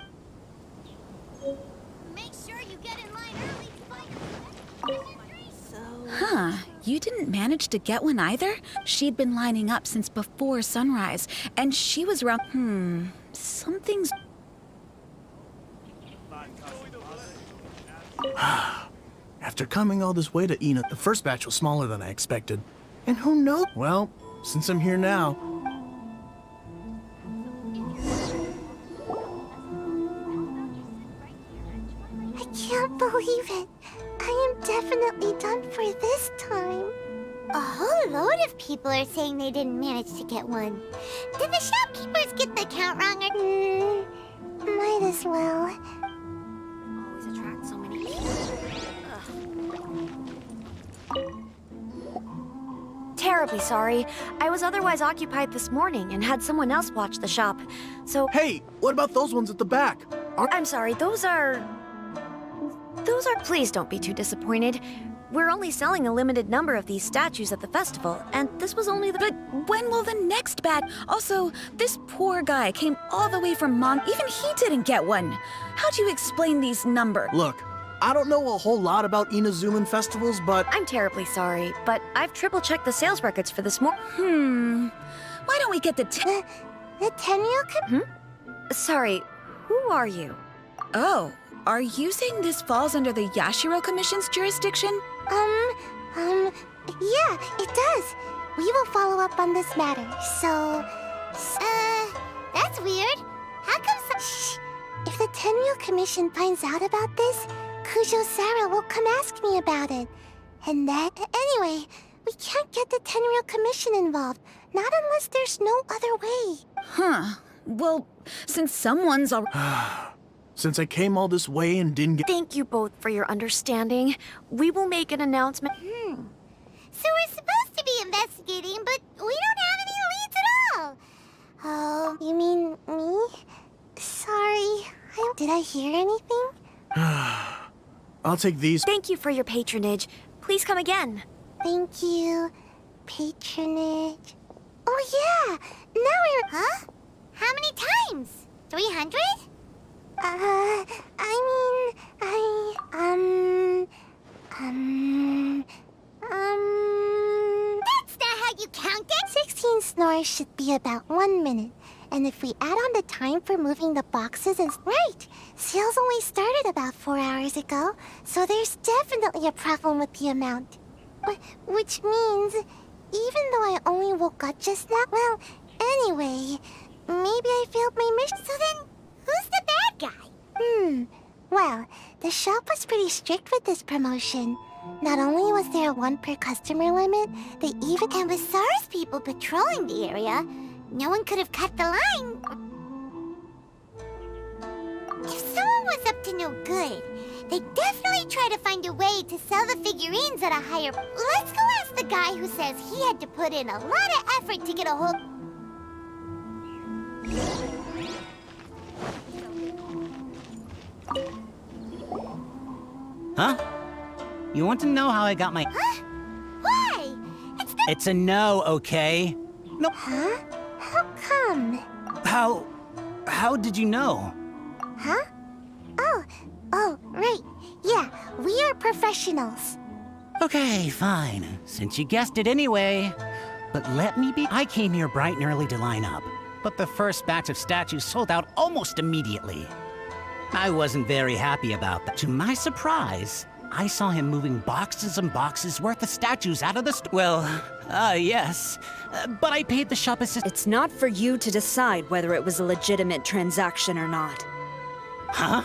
[SPEAKER 3] Make sure you get in line early to find
[SPEAKER 8] Huh, you didn't manage to get one either? She'd been lining up since before sunrise, and she was around. Something's...
[SPEAKER 21] After coming all this way to Ina, the first batch was smaller than I expected. And who knows? Well, since I'm here now...
[SPEAKER 3] I can't believe it. I am definitely done for this time. A whole load of people are saying they didn't manage to get one. Did the shopkeepers get the count wrong or... might as well.
[SPEAKER 4] Always attract so many people. Terribly sorry. I was otherwise occupied this morning and had someone else watch the shop. So...
[SPEAKER 21] Hey, what about those ones at the back?
[SPEAKER 4] I'm sorry, those are... Please don't be too disappointed. We're only selling a limited number of these statues at the festival, and this was only the...
[SPEAKER 8] But when will the next batch... Also, this poor guy came all the way from Mon... Even he didn't get one. How do you explain these numbers?
[SPEAKER 21] Look, I don't know a whole lot about Inazuman festivals, but...
[SPEAKER 4] I'm terribly sorry, but I've triple-checked the sales records for this
[SPEAKER 8] Why don't we get the...
[SPEAKER 3] The 10-year-old...
[SPEAKER 4] Sorry, who are you?
[SPEAKER 8] Oh, are you saying this falls under the Yashiro Commission's jurisdiction?
[SPEAKER 3] Yeah, it does. We will follow up on this matter, so... that's weird. How come Shh! If the Tenryou Commission finds out about this, Kujo Sara will come ask me about it. And then... Anyway, we can't get the Tenryou Commission involved. Not unless there's no other way.
[SPEAKER 8] Huh. Well, since someone's already...
[SPEAKER 21] Since I came all this way and didn't get...
[SPEAKER 4] Thank you both for your understanding. We will make an announcement.
[SPEAKER 3] So we're supposed to be investigating, but we don't have any leads at all. Oh, you mean me? Sorry. Did I hear anything?
[SPEAKER 21] I'll take these.
[SPEAKER 4] Thank you for your patronage. Please come again.
[SPEAKER 3] Thank you. Patronage. Oh yeah! Now we're... Huh? How many times? 300? That's not how you count it! 16 snores should be about 1 minute. And if we add on the time for moving the boxes and... Right! Sales only started about 4 hours ago, so there's definitely a problem with the amount. Which means, even though I only woke up just now... Well, anyway, maybe I failed my mission. So then, who's the bad guy? Well, the shop was pretty strict with this promotion. Not only was there a 1 per customer limit, they even... And with SARS people patrolling the area, no one could have cut the line. If someone was up to no good, they'd definitely try to find a way to sell the figurines at a higher... Let's go ask the guy who says he had to put in a lot of effort to get a hold...
[SPEAKER 20] Huh? You want to know how I got my...
[SPEAKER 3] Huh? Why?
[SPEAKER 20] It's a no, okay? No.
[SPEAKER 3] Huh? How come?
[SPEAKER 20] How did you know?
[SPEAKER 3] Huh? Oh, right. Yeah, we are professionals.
[SPEAKER 20] Okay, fine. Since you guessed it anyway. But let me be. I came here bright and early to line up, but the first batch of statues sold out almost immediately. I wasn't very happy about that. To my surprise, I saw him moving boxes and boxes worth of statues out of the yes. But I paid the shop assistant.
[SPEAKER 19] It's not for you to decide whether it was a legitimate transaction or not.
[SPEAKER 20] Huh?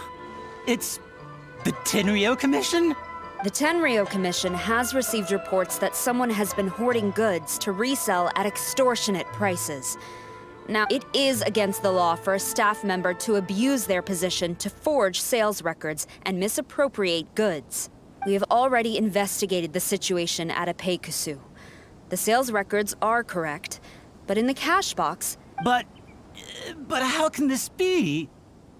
[SPEAKER 20] It's the Tenryo Commission?
[SPEAKER 19] The Tenryo Commission has received reports that someone has been hoarding goods to resell at extortionate prices. Now, it is against the law for a staff member to abuse their position to forge sales records and misappropriate goods. We have already investigated the situation at Apeikusu. The sales records are correct, but in the cash box...
[SPEAKER 20] But how can this be?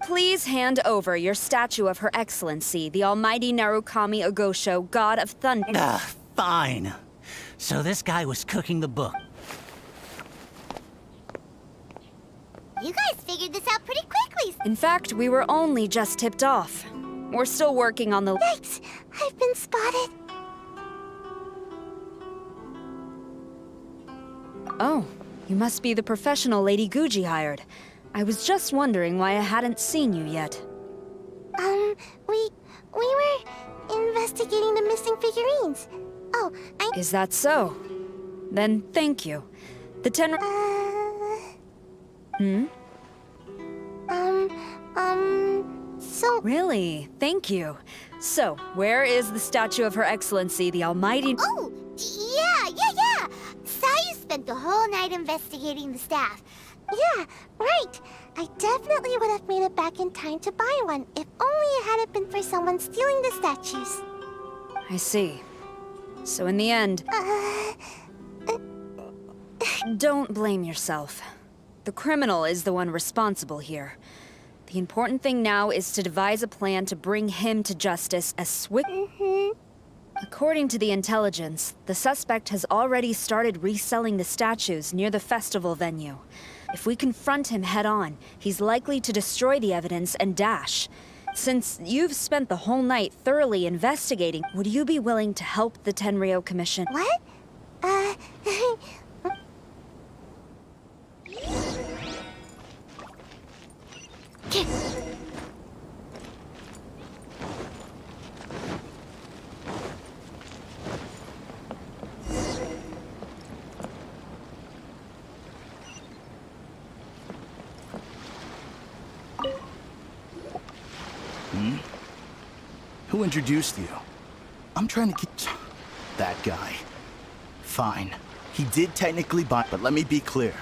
[SPEAKER 19] Please hand over your statue of Her Excellency, the Almighty Narukami Ogosho, God of Thunder.
[SPEAKER 20] Fine. So this guy was cooking the book.
[SPEAKER 3] You guys figured this out pretty quickly.
[SPEAKER 19] In fact, we were only just tipped off. We're still working on the...
[SPEAKER 3] Yikes! I've been spotted.
[SPEAKER 19] Oh, you must be the professional Lady Guji hired. I was just wondering why I hadn't seen you yet.
[SPEAKER 3] We were investigating the missing figurines. Oh,
[SPEAKER 19] Is that so? Then thank you. The
[SPEAKER 3] So...
[SPEAKER 19] Really? Thank you. So, where is the statue of Her Excellency, the Almighty...
[SPEAKER 3] Oh, yeah! Sayu spent the whole night investigating the staff. Yeah, right. I definitely would have made it back in time to buy one, if only it hadn't been for someone stealing the statues.
[SPEAKER 19] I see. So in the end... Don't blame yourself. The criminal is the one responsible here. The important thing now is to devise a plan to bring him to justice as swift... According to the intelligence, the suspect has already started reselling the statues near the festival venue. If we confront him head-on, he's likely to destroy the evidence and dash. Since you've spent the whole night thoroughly investigating, would you be willing to help the Tenryo Commission?
[SPEAKER 3] What?
[SPEAKER 21] Who introduced you? I'm trying to keep... That guy. Fine. He did technically buy, but let me be clear.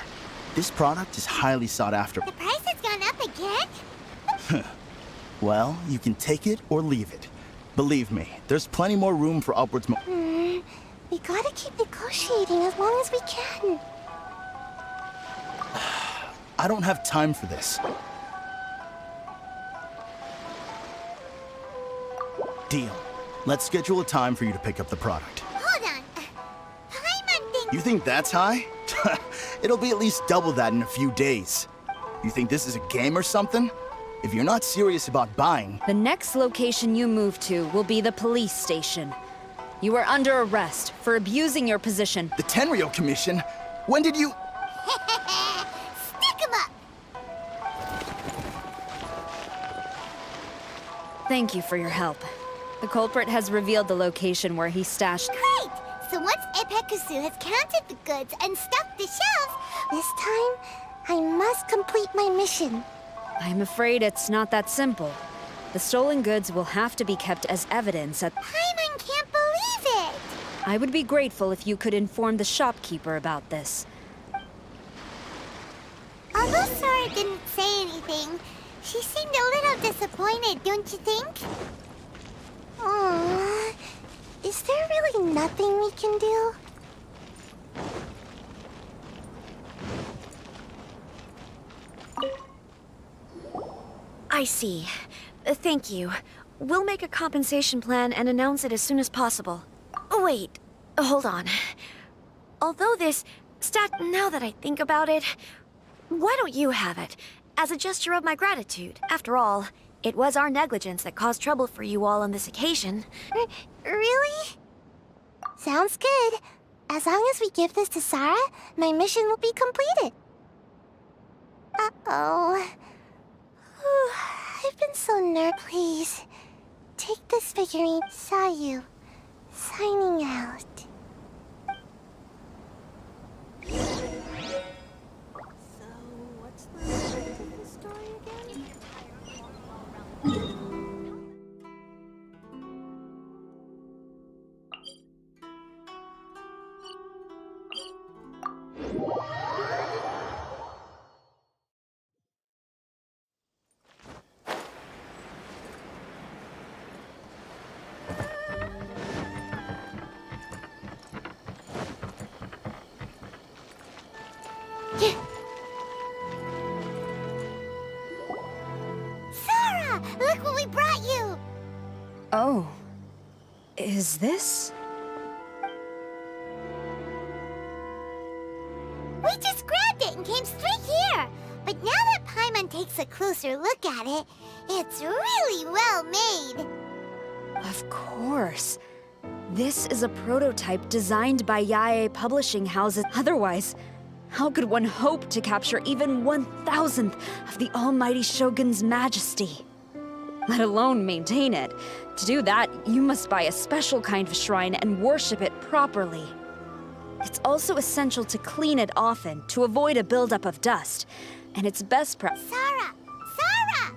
[SPEAKER 21] This product is highly sought after.
[SPEAKER 3] The price has gone up again?
[SPEAKER 21] Well, you can take it or leave it. Believe me, there's plenty more room for upwards
[SPEAKER 3] We gotta keep negotiating as long as we can.
[SPEAKER 21] I don't have time for this. Deal. Let's schedule a time for you to pick up the product.
[SPEAKER 3] Hold on. Paimon thinks...
[SPEAKER 21] You think that's high? It'll be at least double that in a few days. You think this is a game or something? If you're not serious about buying...
[SPEAKER 19] The next location you move to will be the police station. You are under arrest for abusing your position.
[SPEAKER 21] The Tenryo Commission? When did you...
[SPEAKER 3] Stick 'em up!
[SPEAKER 19] Thank you for your help. The culprit has revealed the location where he stashed...
[SPEAKER 3] Great! So once Apeikusu has counted the goods and stuffed the shelves, this time, I must complete my mission.
[SPEAKER 19] I'm afraid it's not that simple. The stolen goods will have to be kept as evidence at...
[SPEAKER 3] Paimon can't believe it!
[SPEAKER 19] I would be grateful if you could inform the shopkeeper about this.
[SPEAKER 3] Although Sora didn't say anything, she seemed a little disappointed, don't you think? Aww. Is there really nothing we can do?
[SPEAKER 9] I see. Thank you. We'll make a compensation plan and announce it as soon as possible. Oh, wait. Hold on. Although this now that I think about it, why don't you have it? As a gesture of my gratitude. After all, It was our negligence that caused trouble for you all on this occasion.
[SPEAKER 3] Really? Sounds good. As long as we give this to Sarah, my mission will be completed. Uh-oh. I've been so nervous. Please, take this figurine. Sayu. Signing out. Sarah, look what we brought you!
[SPEAKER 19] Oh. Is this?
[SPEAKER 3] We just grabbed it and came straight here. But now that Paimon takes a closer look at it, it's really well made.
[SPEAKER 19] Of course. This is a prototype designed by Yae Publishing Houses. Otherwise, how could one hope to capture even 1,000th of the almighty Shogun's majesty? Let alone maintain it. To do that, you must buy a special kind of shrine and worship it properly. It's also essential to clean it often to avoid a buildup of dust. And it's best
[SPEAKER 3] Sarah! Sarah!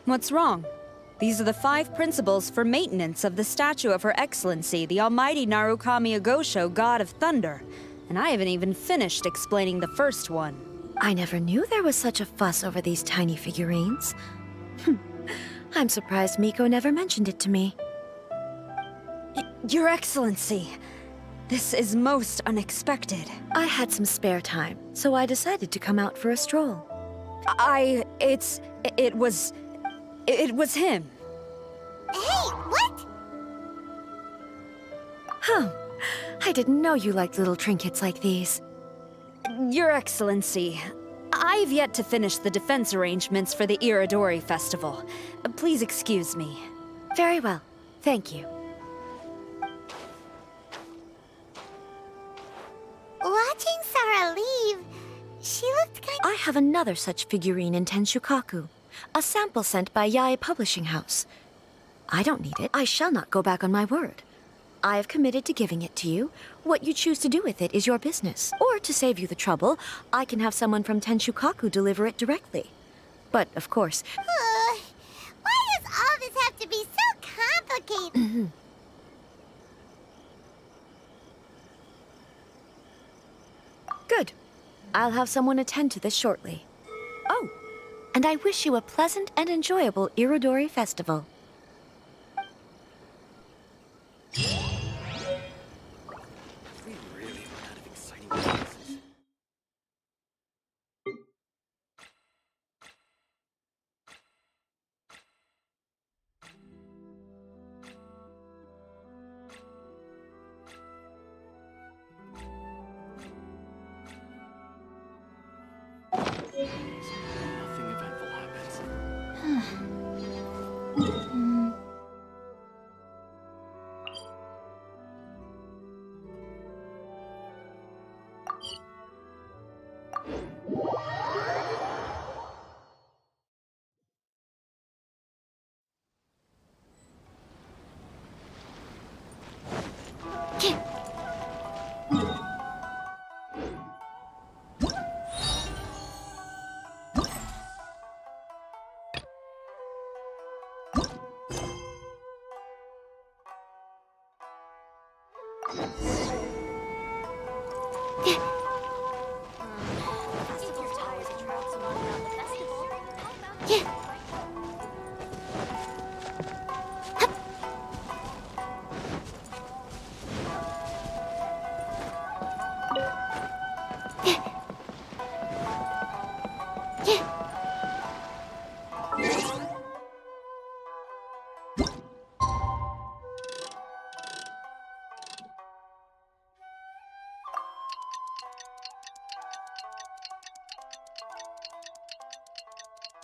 [SPEAKER 19] What's wrong? These are the 5 principles for maintenance of the statue of Her Excellency, the Almighty Narukami Agosho, God of Thunder. And I haven't even finished explaining the first one.
[SPEAKER 9] I never knew there was such a fuss over these tiny figurines. I'm surprised Miko never mentioned it to me.
[SPEAKER 19] Your Excellency, this is most unexpected.
[SPEAKER 9] I had some spare time, so I decided to come out for a stroll.
[SPEAKER 19] It was him.
[SPEAKER 3] Hey, what?
[SPEAKER 9] Huh. I didn't know you liked little trinkets like these.
[SPEAKER 19] Your Excellency, I've yet to finish the defense arrangements for the Iridori Festival. Please excuse me.
[SPEAKER 9] Very well. Thank you.
[SPEAKER 3] Watching Sarah leave, she looked kind
[SPEAKER 9] I have another such figurine in Tenshukaku. A sample sent by Yae Publishing House. I don't need it. I shall not go back on my word. I have committed to giving it to you. What you choose to do with it is your business. Or to save you the trouble, I can have someone from Tenshukaku deliver it directly. But, of course...
[SPEAKER 3] why does all this have to be so complicated?
[SPEAKER 9] Good. I'll have someone attend to this shortly. Oh, and I wish you a pleasant and enjoyable Irodori Festival.
[SPEAKER 21] Nothing eventful happens.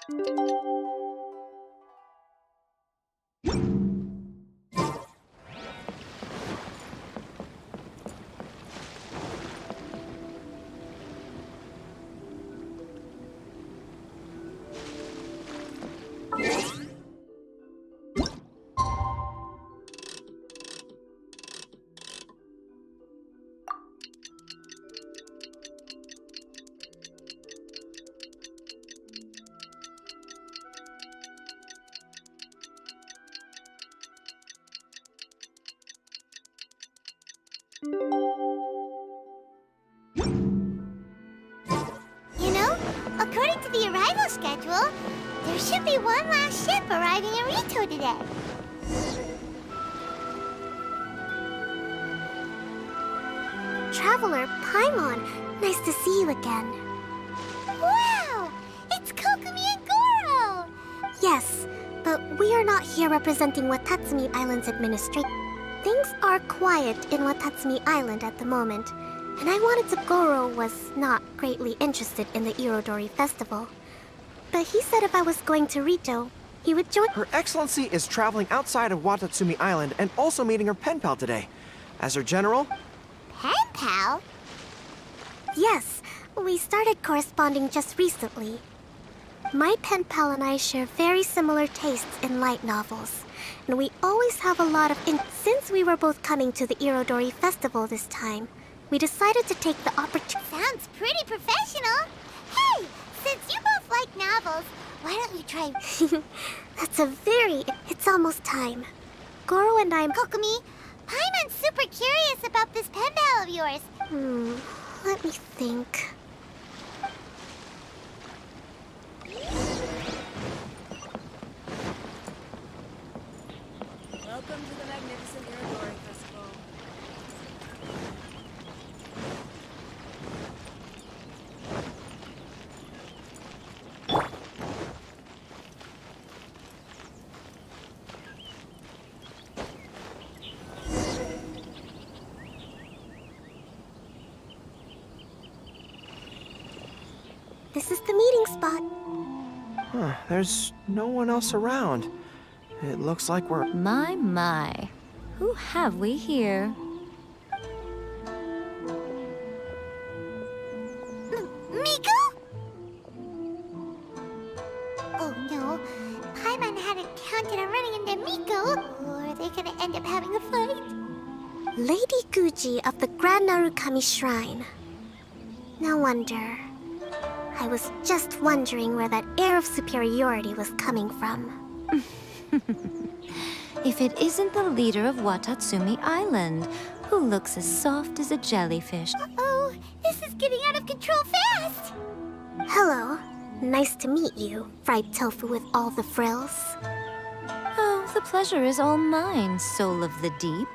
[SPEAKER 3] You know, according to the arrival schedule, there should be one last ship arriving in Rito today. Traveler Paimon, nice to see you again. Wow! It's Kokumi and Goro! Yes, but we are not here representing Watatsumi Island's administration. Things are quiet in Watatsumi Island at the moment, and I wanted to. Goro was not greatly interested in the Irodori festival. But he said if I was going to Rito, he would join.
[SPEAKER 6] Her Excellency is traveling outside of Watatsumi Island and also meeting her pen pal today. As her general...
[SPEAKER 3] Pen pal? Yes, we started corresponding just recently. My pen pal and I share very similar tastes in light novels, and we always have a lot of Since we were both coming to the Irodori festival this time, we decided to take the opportunity. Sounds pretty professional. Hey, since you both like novels, why don't you try... It's almost time. Goro and I... Kokumi, Paimon's super curious about this pen pal of yours. Let me think.
[SPEAKER 19] Welcome to the magnificent Irodori Festival.
[SPEAKER 3] This is the meeting spot.
[SPEAKER 6] Huh, there's no one else around. It looks like we're...
[SPEAKER 9] My. Who have we here?
[SPEAKER 3] Miko? Oh no, Paimon hadn't counted on running into Miko, or are they gonna end up having a fight? Lady Guji of the Grand Narukami Shrine. No wonder. I was just wondering where that air of superiority was coming from.
[SPEAKER 9] If it isn't the leader of Watatsumi Island, who looks as soft as a jellyfish.
[SPEAKER 3] Uh-oh, this is getting out of control fast! Hello. Nice to meet you, fried tofu with all the frills.
[SPEAKER 9] Oh, the pleasure is all mine, soul of the deep.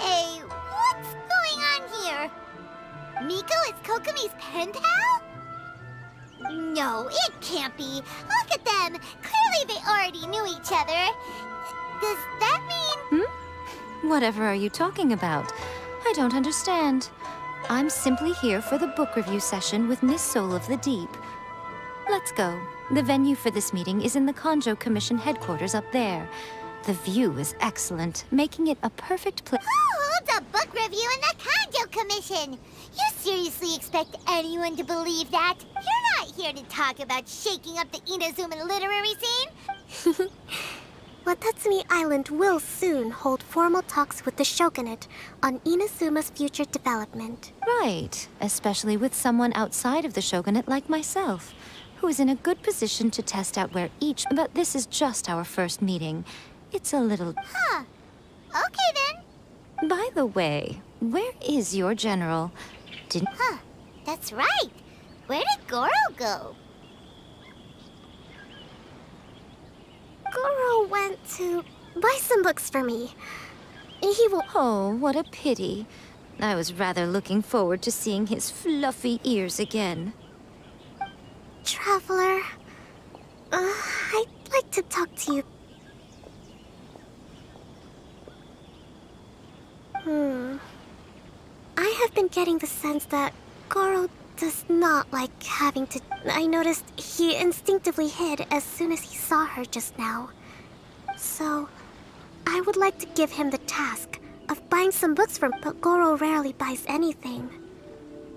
[SPEAKER 3] Hey, what's going on here? Miko is Kokumi's pen pal? No, it can't be. Look at them. Clearly they already knew each other. Does that mean...
[SPEAKER 9] Whatever are you talking about? I don't understand. I'm simply here for the book review session with Miss Soul of the Deep. Let's go. The venue for this meeting is in the Kanjo Commission headquarters up there. The view is excellent, making it a perfect place.
[SPEAKER 3] Who holds a book review in the Kanjo Commission? You seriously expect anyone to believe that? You're not here to talk about shaking up the Inazuman literary scene. Watatsumi Island will soon hold formal talks with the Shogunate on Inazuma's future development.
[SPEAKER 9] Right, especially with someone outside of the Shogunate like myself, who is in a good position to test out where each... But this is just our first meeting. It's a little...
[SPEAKER 3] Huh. Okay then.
[SPEAKER 9] By the way, where is your general?
[SPEAKER 3] Huh. That's right. Where did Goro go? Goro went to buy some books for me. He will...
[SPEAKER 9] Oh, what a pity. I was rather looking forward to seeing his fluffy ears again.
[SPEAKER 3] Traveler, I'd like to talk to you. I have been getting the sense that Goro does not like having to... I noticed he instinctively hid as soon as he saw her just now. So, I would like to give him the task of buying some books from... But Goro rarely buys anything.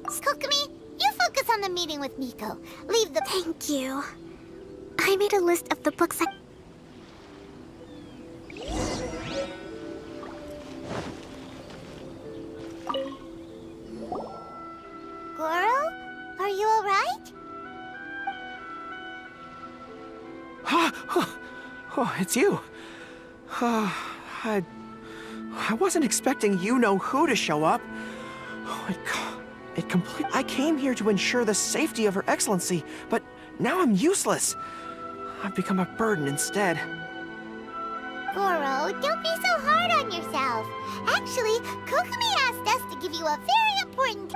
[SPEAKER 3] Kokomi, you focus on the meeting with Miko. Leave the... Thank you. I made a list of the books I... Goro? Are you alright?
[SPEAKER 6] Oh, it's you. I wasn't expecting you-know-who to show up. Oh, I came here to ensure the safety of Her Excellency, but now I'm useless. I've become a burden instead.
[SPEAKER 3] Goro, don't be so hard on yourself. Actually, Kokomi asked us to give you a very important...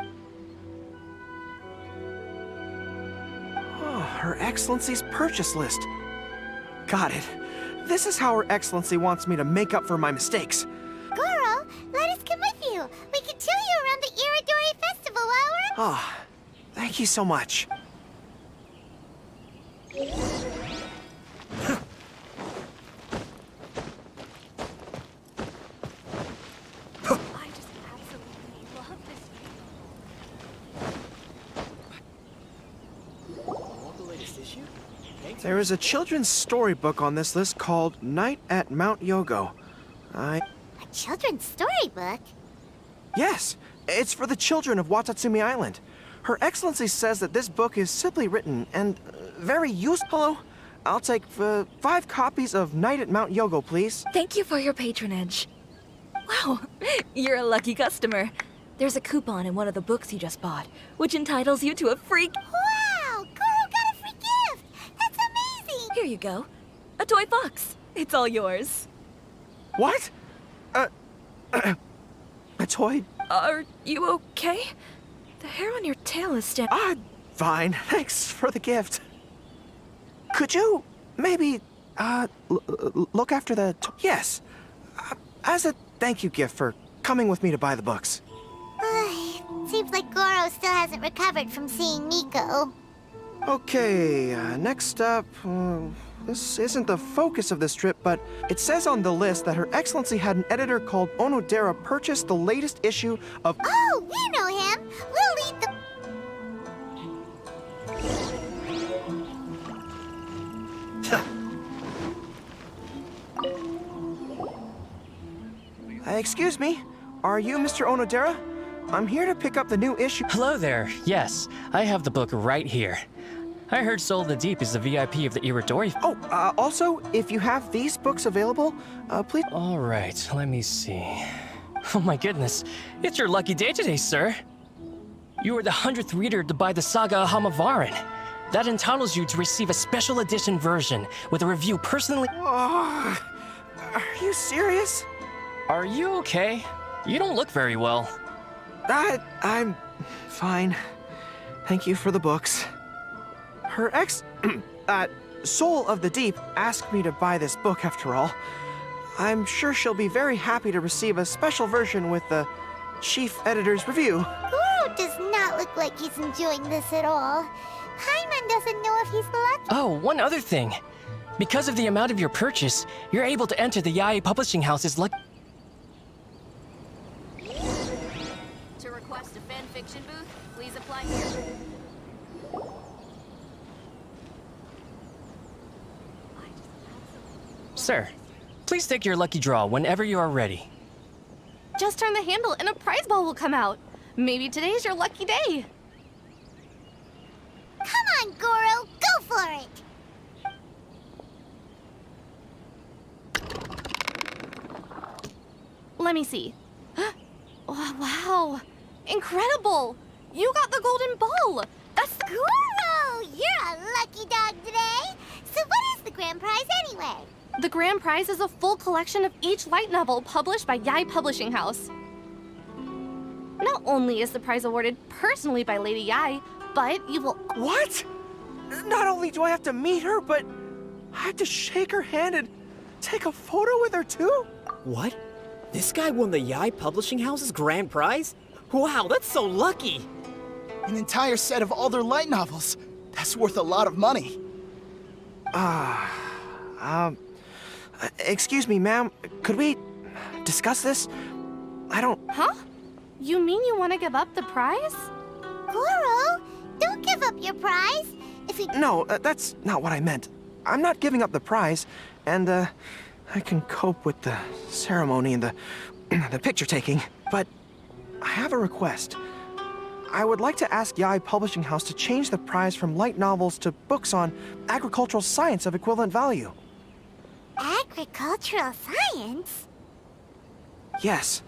[SPEAKER 6] Oh, Her Excellency's purchase list. Got it. This is how Her Excellency wants me to make up for my mistakes.
[SPEAKER 3] Goro, let us come with you. We can show you around the Iridori Festival while we're...
[SPEAKER 6] Ah, thank you so much. There is a children's storybook on this list called Night at Mount Yogo.
[SPEAKER 3] A children's storybook?
[SPEAKER 6] Yes, it's for the children of Watatsumi Island. Her Excellency says that this book is simply written and very useful. Hello, I'll take 5 copies of Night at Mount Yogo, please.
[SPEAKER 9] Thank you for your patronage. Wow, you're a lucky customer. There's a coupon in one of the books you just bought, which entitles you to a free...
[SPEAKER 3] Wow, Goro got a free gift! That's amazing!
[SPEAKER 9] Here you go. A toy box. It's all yours.
[SPEAKER 6] What? A toy?
[SPEAKER 9] Are you okay? The hair on your tail is
[SPEAKER 6] Fine. Thanks for the gift. Could you maybe, look after the... Yes. As a thank you gift for coming with me to buy the books.
[SPEAKER 3] Seems like Goro still hasn't recovered from seeing Miko.
[SPEAKER 6] Okay, next up... this isn't the focus of this trip, but it says on the list that Her Excellency had an editor called Onodera purchase the latest issue of...
[SPEAKER 3] Oh, we know him! We'll lead the...
[SPEAKER 6] Excuse me, are you Mr. Onodera? I'm here to pick up the new issue.
[SPEAKER 2] Hello there. Yes, I have the book right here. I heard Soul of the Deep is the VIP of the Iridori.
[SPEAKER 6] Oh, also, if you have these books available, please...
[SPEAKER 2] All right, let me see. Oh my goodness, it's your lucky day today, sir. You are the 100th reader to buy the Saga of Hamavaran. That entitles you to receive a special edition version with a review personally...
[SPEAKER 6] Are you serious?
[SPEAKER 2] Are you okay? You don't look very well.
[SPEAKER 6] I'm fine. Thank you for the books. Her Soul of the Deep asked me to buy this book after all. I'm sure she'll be very happy to receive a special version with the chief editor's review.
[SPEAKER 3] Goro does not look like he's enjoying this at all. Paimon doesn't know if he's lucky.
[SPEAKER 2] Oh, one other thing. Because of the amount of your purchase, you're able to enter the Yae Publishing House's lucky...
[SPEAKER 18] To request a fan fiction booth, please apply here.
[SPEAKER 2] Sir, please take your lucky draw whenever you are ready.
[SPEAKER 10] Just turn the handle and a prize ball will come out. Maybe today's your lucky day.
[SPEAKER 3] Come on, Goro, go for it!
[SPEAKER 10] Let me see. Oh, wow, incredible! You got the golden ball! That's the...
[SPEAKER 3] Goro, you're a lucky dog today! So what is the grand prize anyway?
[SPEAKER 10] The grand prize is a full collection of each light novel published by Yae Publishing House. Not only is the prize awarded personally by Lady Yae, but you will...
[SPEAKER 6] What? Not only do I have to meet her, but I have to shake her hand and take a photo with her too?
[SPEAKER 14] What? This guy won the Yae Publishing House's grand prize? Wow, that's so lucky!
[SPEAKER 21] An entire set of all their light novels. That's worth a lot of money.
[SPEAKER 6] Excuse me, ma'am. Could we discuss this? I don't...
[SPEAKER 10] Huh? You mean you want to give up the prize?
[SPEAKER 3] Goro, don't give up your prize. If you...
[SPEAKER 6] No, that's not what I meant. I'm not giving up the prize, and, I can cope with the ceremony and the picture taking, but I have a request. I would like to ask Yai Publishing House to change the prize from light novels to books on agricultural science of equivalent value.
[SPEAKER 3] Agricultural science?
[SPEAKER 6] Yes.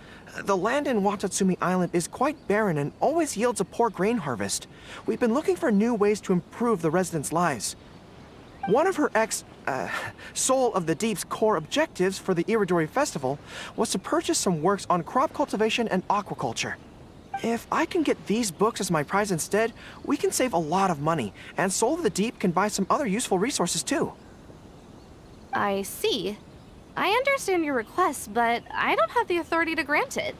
[SPEAKER 6] The land in Watatsumi Island is quite barren and always yields a poor grain harvest. We've been looking for new ways to improve the residents' lives. One of her Soul of the Deep's core objectives for the Iridori Festival was to purchase some works on crop cultivation and aquaculture. If I can get these books as my prize instead, we can save a lot of money, and Soul of the Deep can buy some other useful resources too.
[SPEAKER 10] I see. I understand your request, but I don't have the authority to grant it.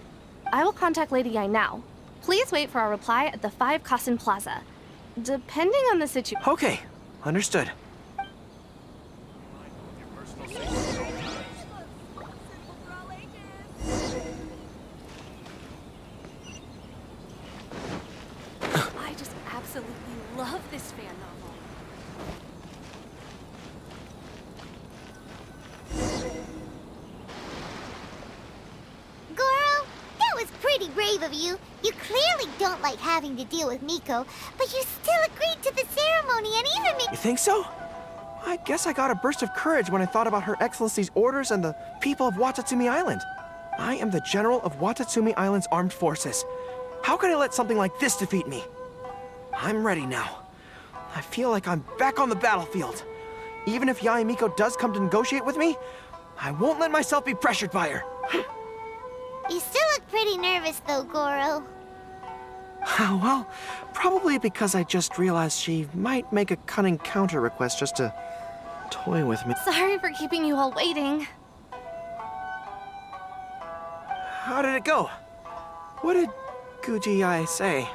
[SPEAKER 10] I will contact Lady Yai now. Please wait for our reply at the 5 Kasen Plaza. Depending on the situation...
[SPEAKER 6] Okay, understood.
[SPEAKER 4] I just absolutely love this fan novel.
[SPEAKER 3] Goro, that was pretty brave of you. You clearly don't like having to deal with Miko, but you still agreed to the ceremony and even made...
[SPEAKER 6] You think so? I guess I got a burst of courage when I thought about Her Excellency's orders and the people of Watatsumi Island. I am the General of Watatsumi Island's armed forces. How could I let something like this defeat me? I'm ready now. I feel like I'm back on the battlefield. Even if Yai Miko does come to negotiate with me, I won't let myself be pressured by her.
[SPEAKER 3] You still look pretty nervous though, Goro.
[SPEAKER 6] Well, probably because I just realized she might make a cunning counter request just to toy with me.
[SPEAKER 10] Sorry for keeping you all waiting.
[SPEAKER 6] How did it go? What did Guji Yai say?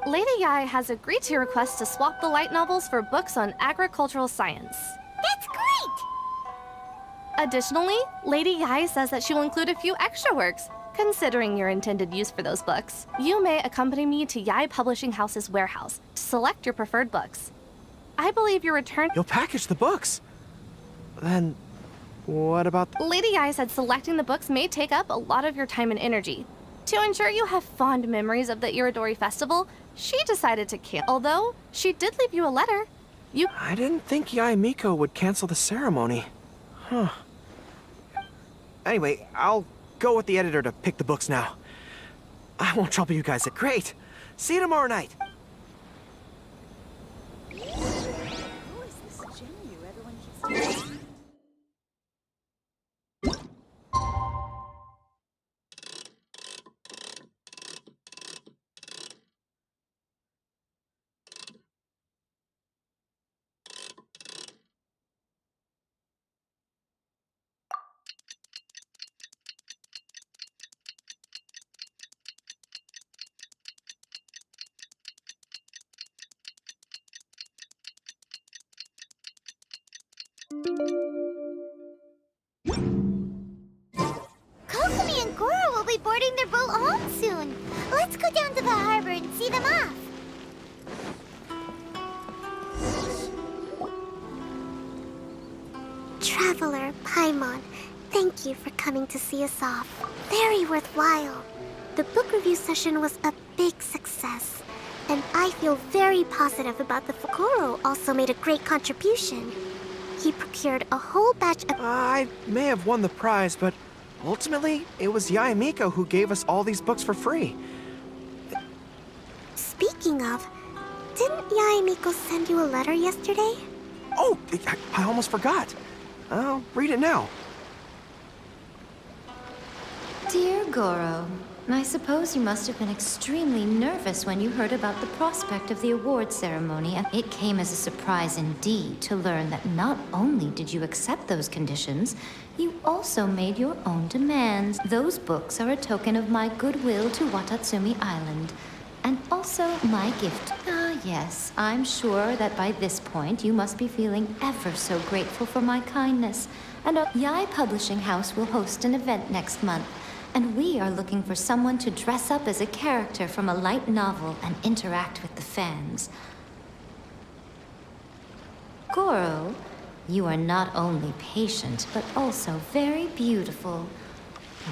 [SPEAKER 10] Lady Yai has agreed to your request to swap the light novels for books on agricultural science.
[SPEAKER 3] That's great!
[SPEAKER 10] Additionally, Lady Yai says that she will include a few extra works, considering your intended use for those books. You may accompany me to Yai Publishing House's warehouse to select your preferred books. I believe your return...
[SPEAKER 6] You'll package the books. Then, what about...
[SPEAKER 10] Lady Yai said selecting the books may take up a lot of your time and energy. To ensure you have fond memories of the Iridori Festival, she decided to cancel. Although, she did leave you a letter.
[SPEAKER 6] I didn't think Yai Miko would cancel the ceremony. Huh. Anyway, I'll go with the editor to pick the books now. I won't trouble you guys. Great. See you tomorrow night.
[SPEAKER 8] Who is this Jinyu everyone keeps talking?
[SPEAKER 3] Kokomi and Goro will be boarding their boat home soon. Let's go down to the harbor and see them off. Traveler Paimon, thank you for coming to see us off. Very worthwhile. The book review session was a big success, and I feel very positive about the... Goro also made a great contribution. He procured a whole batch of...
[SPEAKER 6] I may have won the prize, but ultimately, it was Yai Miko who gave us all these books for free.
[SPEAKER 3] Speaking of, didn't Yai Miko send you a letter yesterday?
[SPEAKER 6] Oh, I almost forgot. I'll read it now.
[SPEAKER 1] Dear Goro, I suppose you must have been extremely nervous when you heard about the prospect of the award ceremony. It came as a surprise indeed to learn that not only did you accept those conditions, you also made your own demands. Those books are a token of my goodwill to Watatsumi Island. and also my gift. Ah, yes, I'm sure that by this point you must be feeling ever so grateful for my kindness. And Yai Publishing House will host an event next month, and we are looking for someone to dress up as a character from a light novel and interact with the fans. Goro, you are not only patient, but also very beautiful.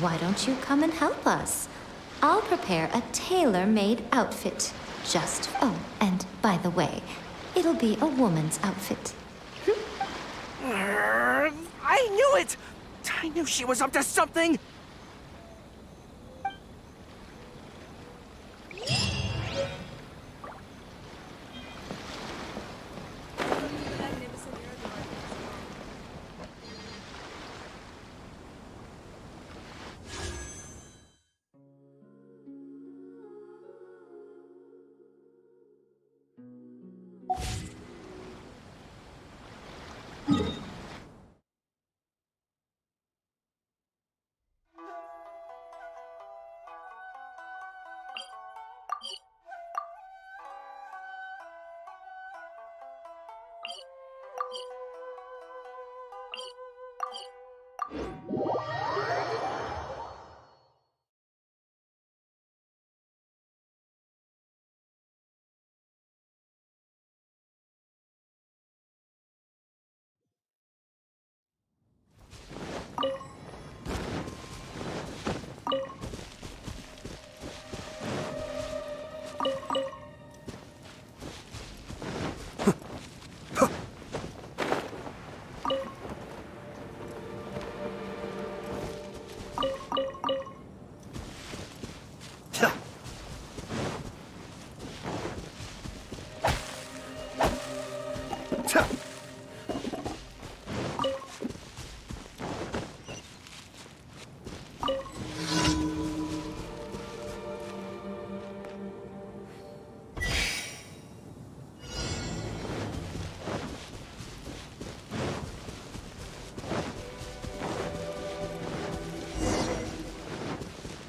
[SPEAKER 1] Why don't you come and help us? I'll prepare a tailor-made outfit. Oh, and by the way, it'll be a woman's outfit.
[SPEAKER 6] I knew it! I knew she was up to something!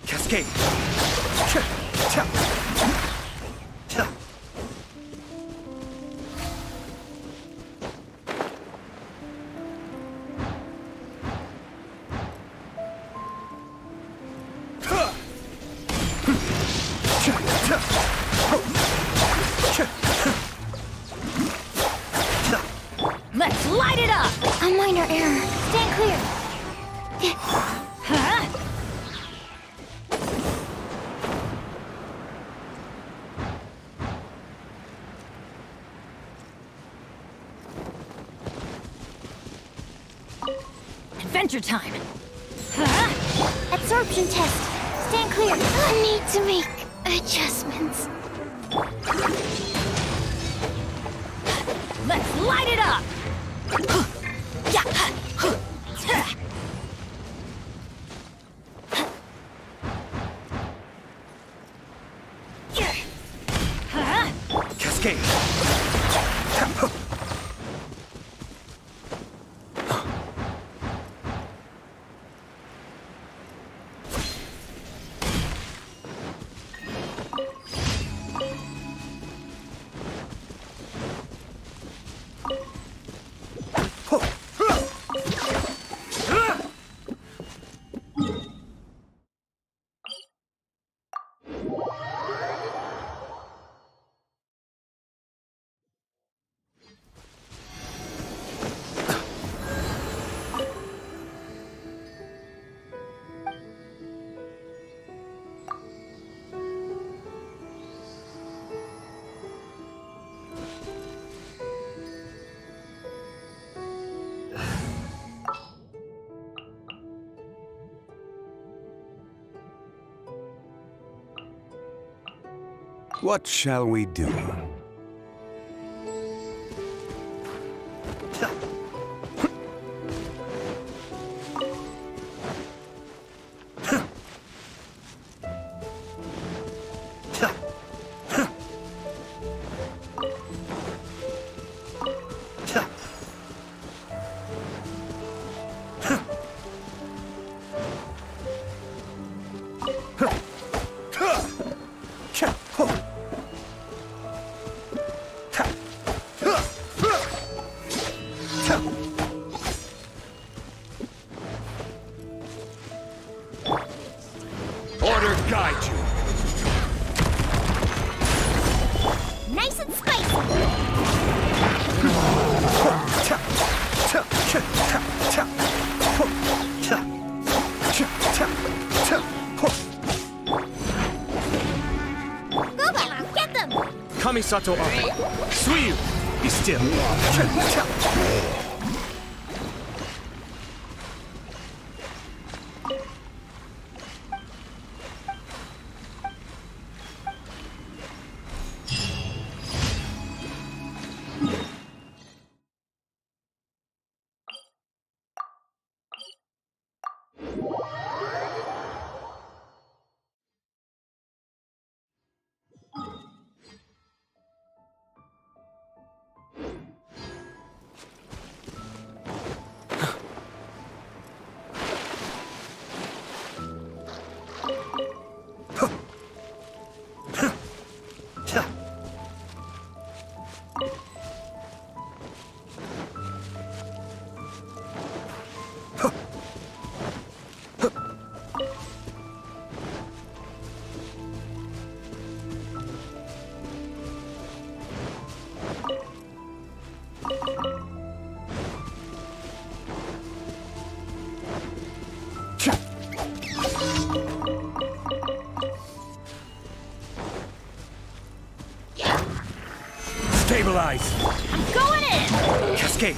[SPEAKER 6] Cascade!
[SPEAKER 4] Let's light it up!
[SPEAKER 3] A minor error. Stand clear.
[SPEAKER 4] Huh? Adventure time! Huh?
[SPEAKER 3] Absorption test. Stand clear. I need to make adjustments.
[SPEAKER 4] Let's light it up!
[SPEAKER 6] Cascade!
[SPEAKER 11] What shall we do?
[SPEAKER 7] Kamisato Ore. Suiyu! Be still. Stabilize!
[SPEAKER 4] I'm going in!
[SPEAKER 7] Cascade!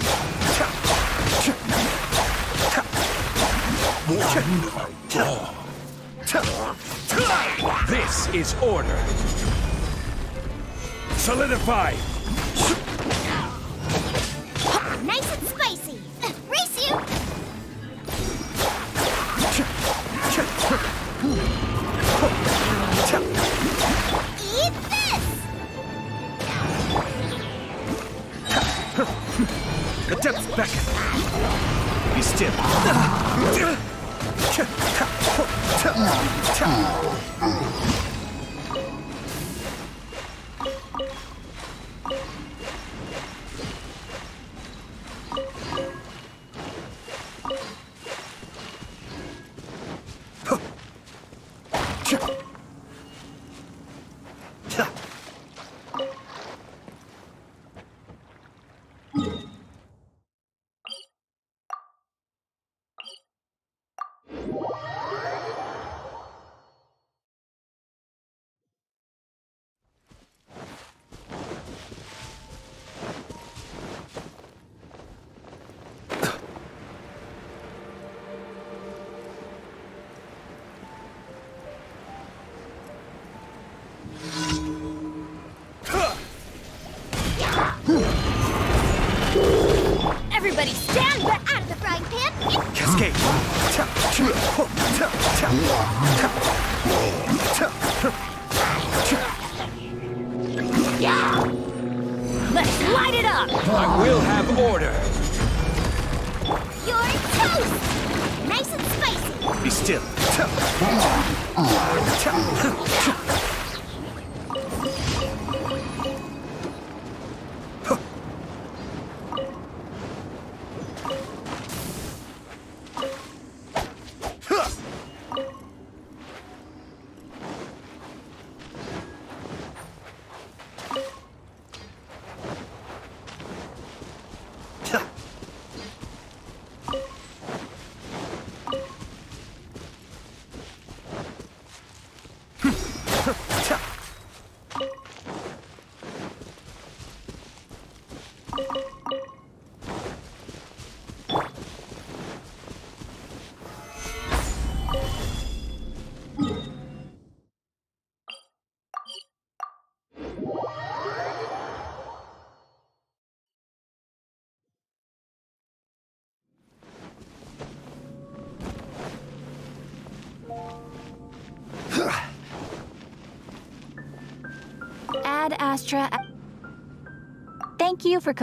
[SPEAKER 7] This is order! Solidify!
[SPEAKER 3] Nice and spicy. Race you! Eat this!
[SPEAKER 7] The depths beckon! Be still!
[SPEAKER 3] Everybody stand back out of the frying pan!
[SPEAKER 7] Cascade!
[SPEAKER 4] Let's light it up!
[SPEAKER 7] I will have order!
[SPEAKER 3] You're toast! Nice and spicy!
[SPEAKER 7] Be still!
[SPEAKER 4] Ad Astra. Thank you for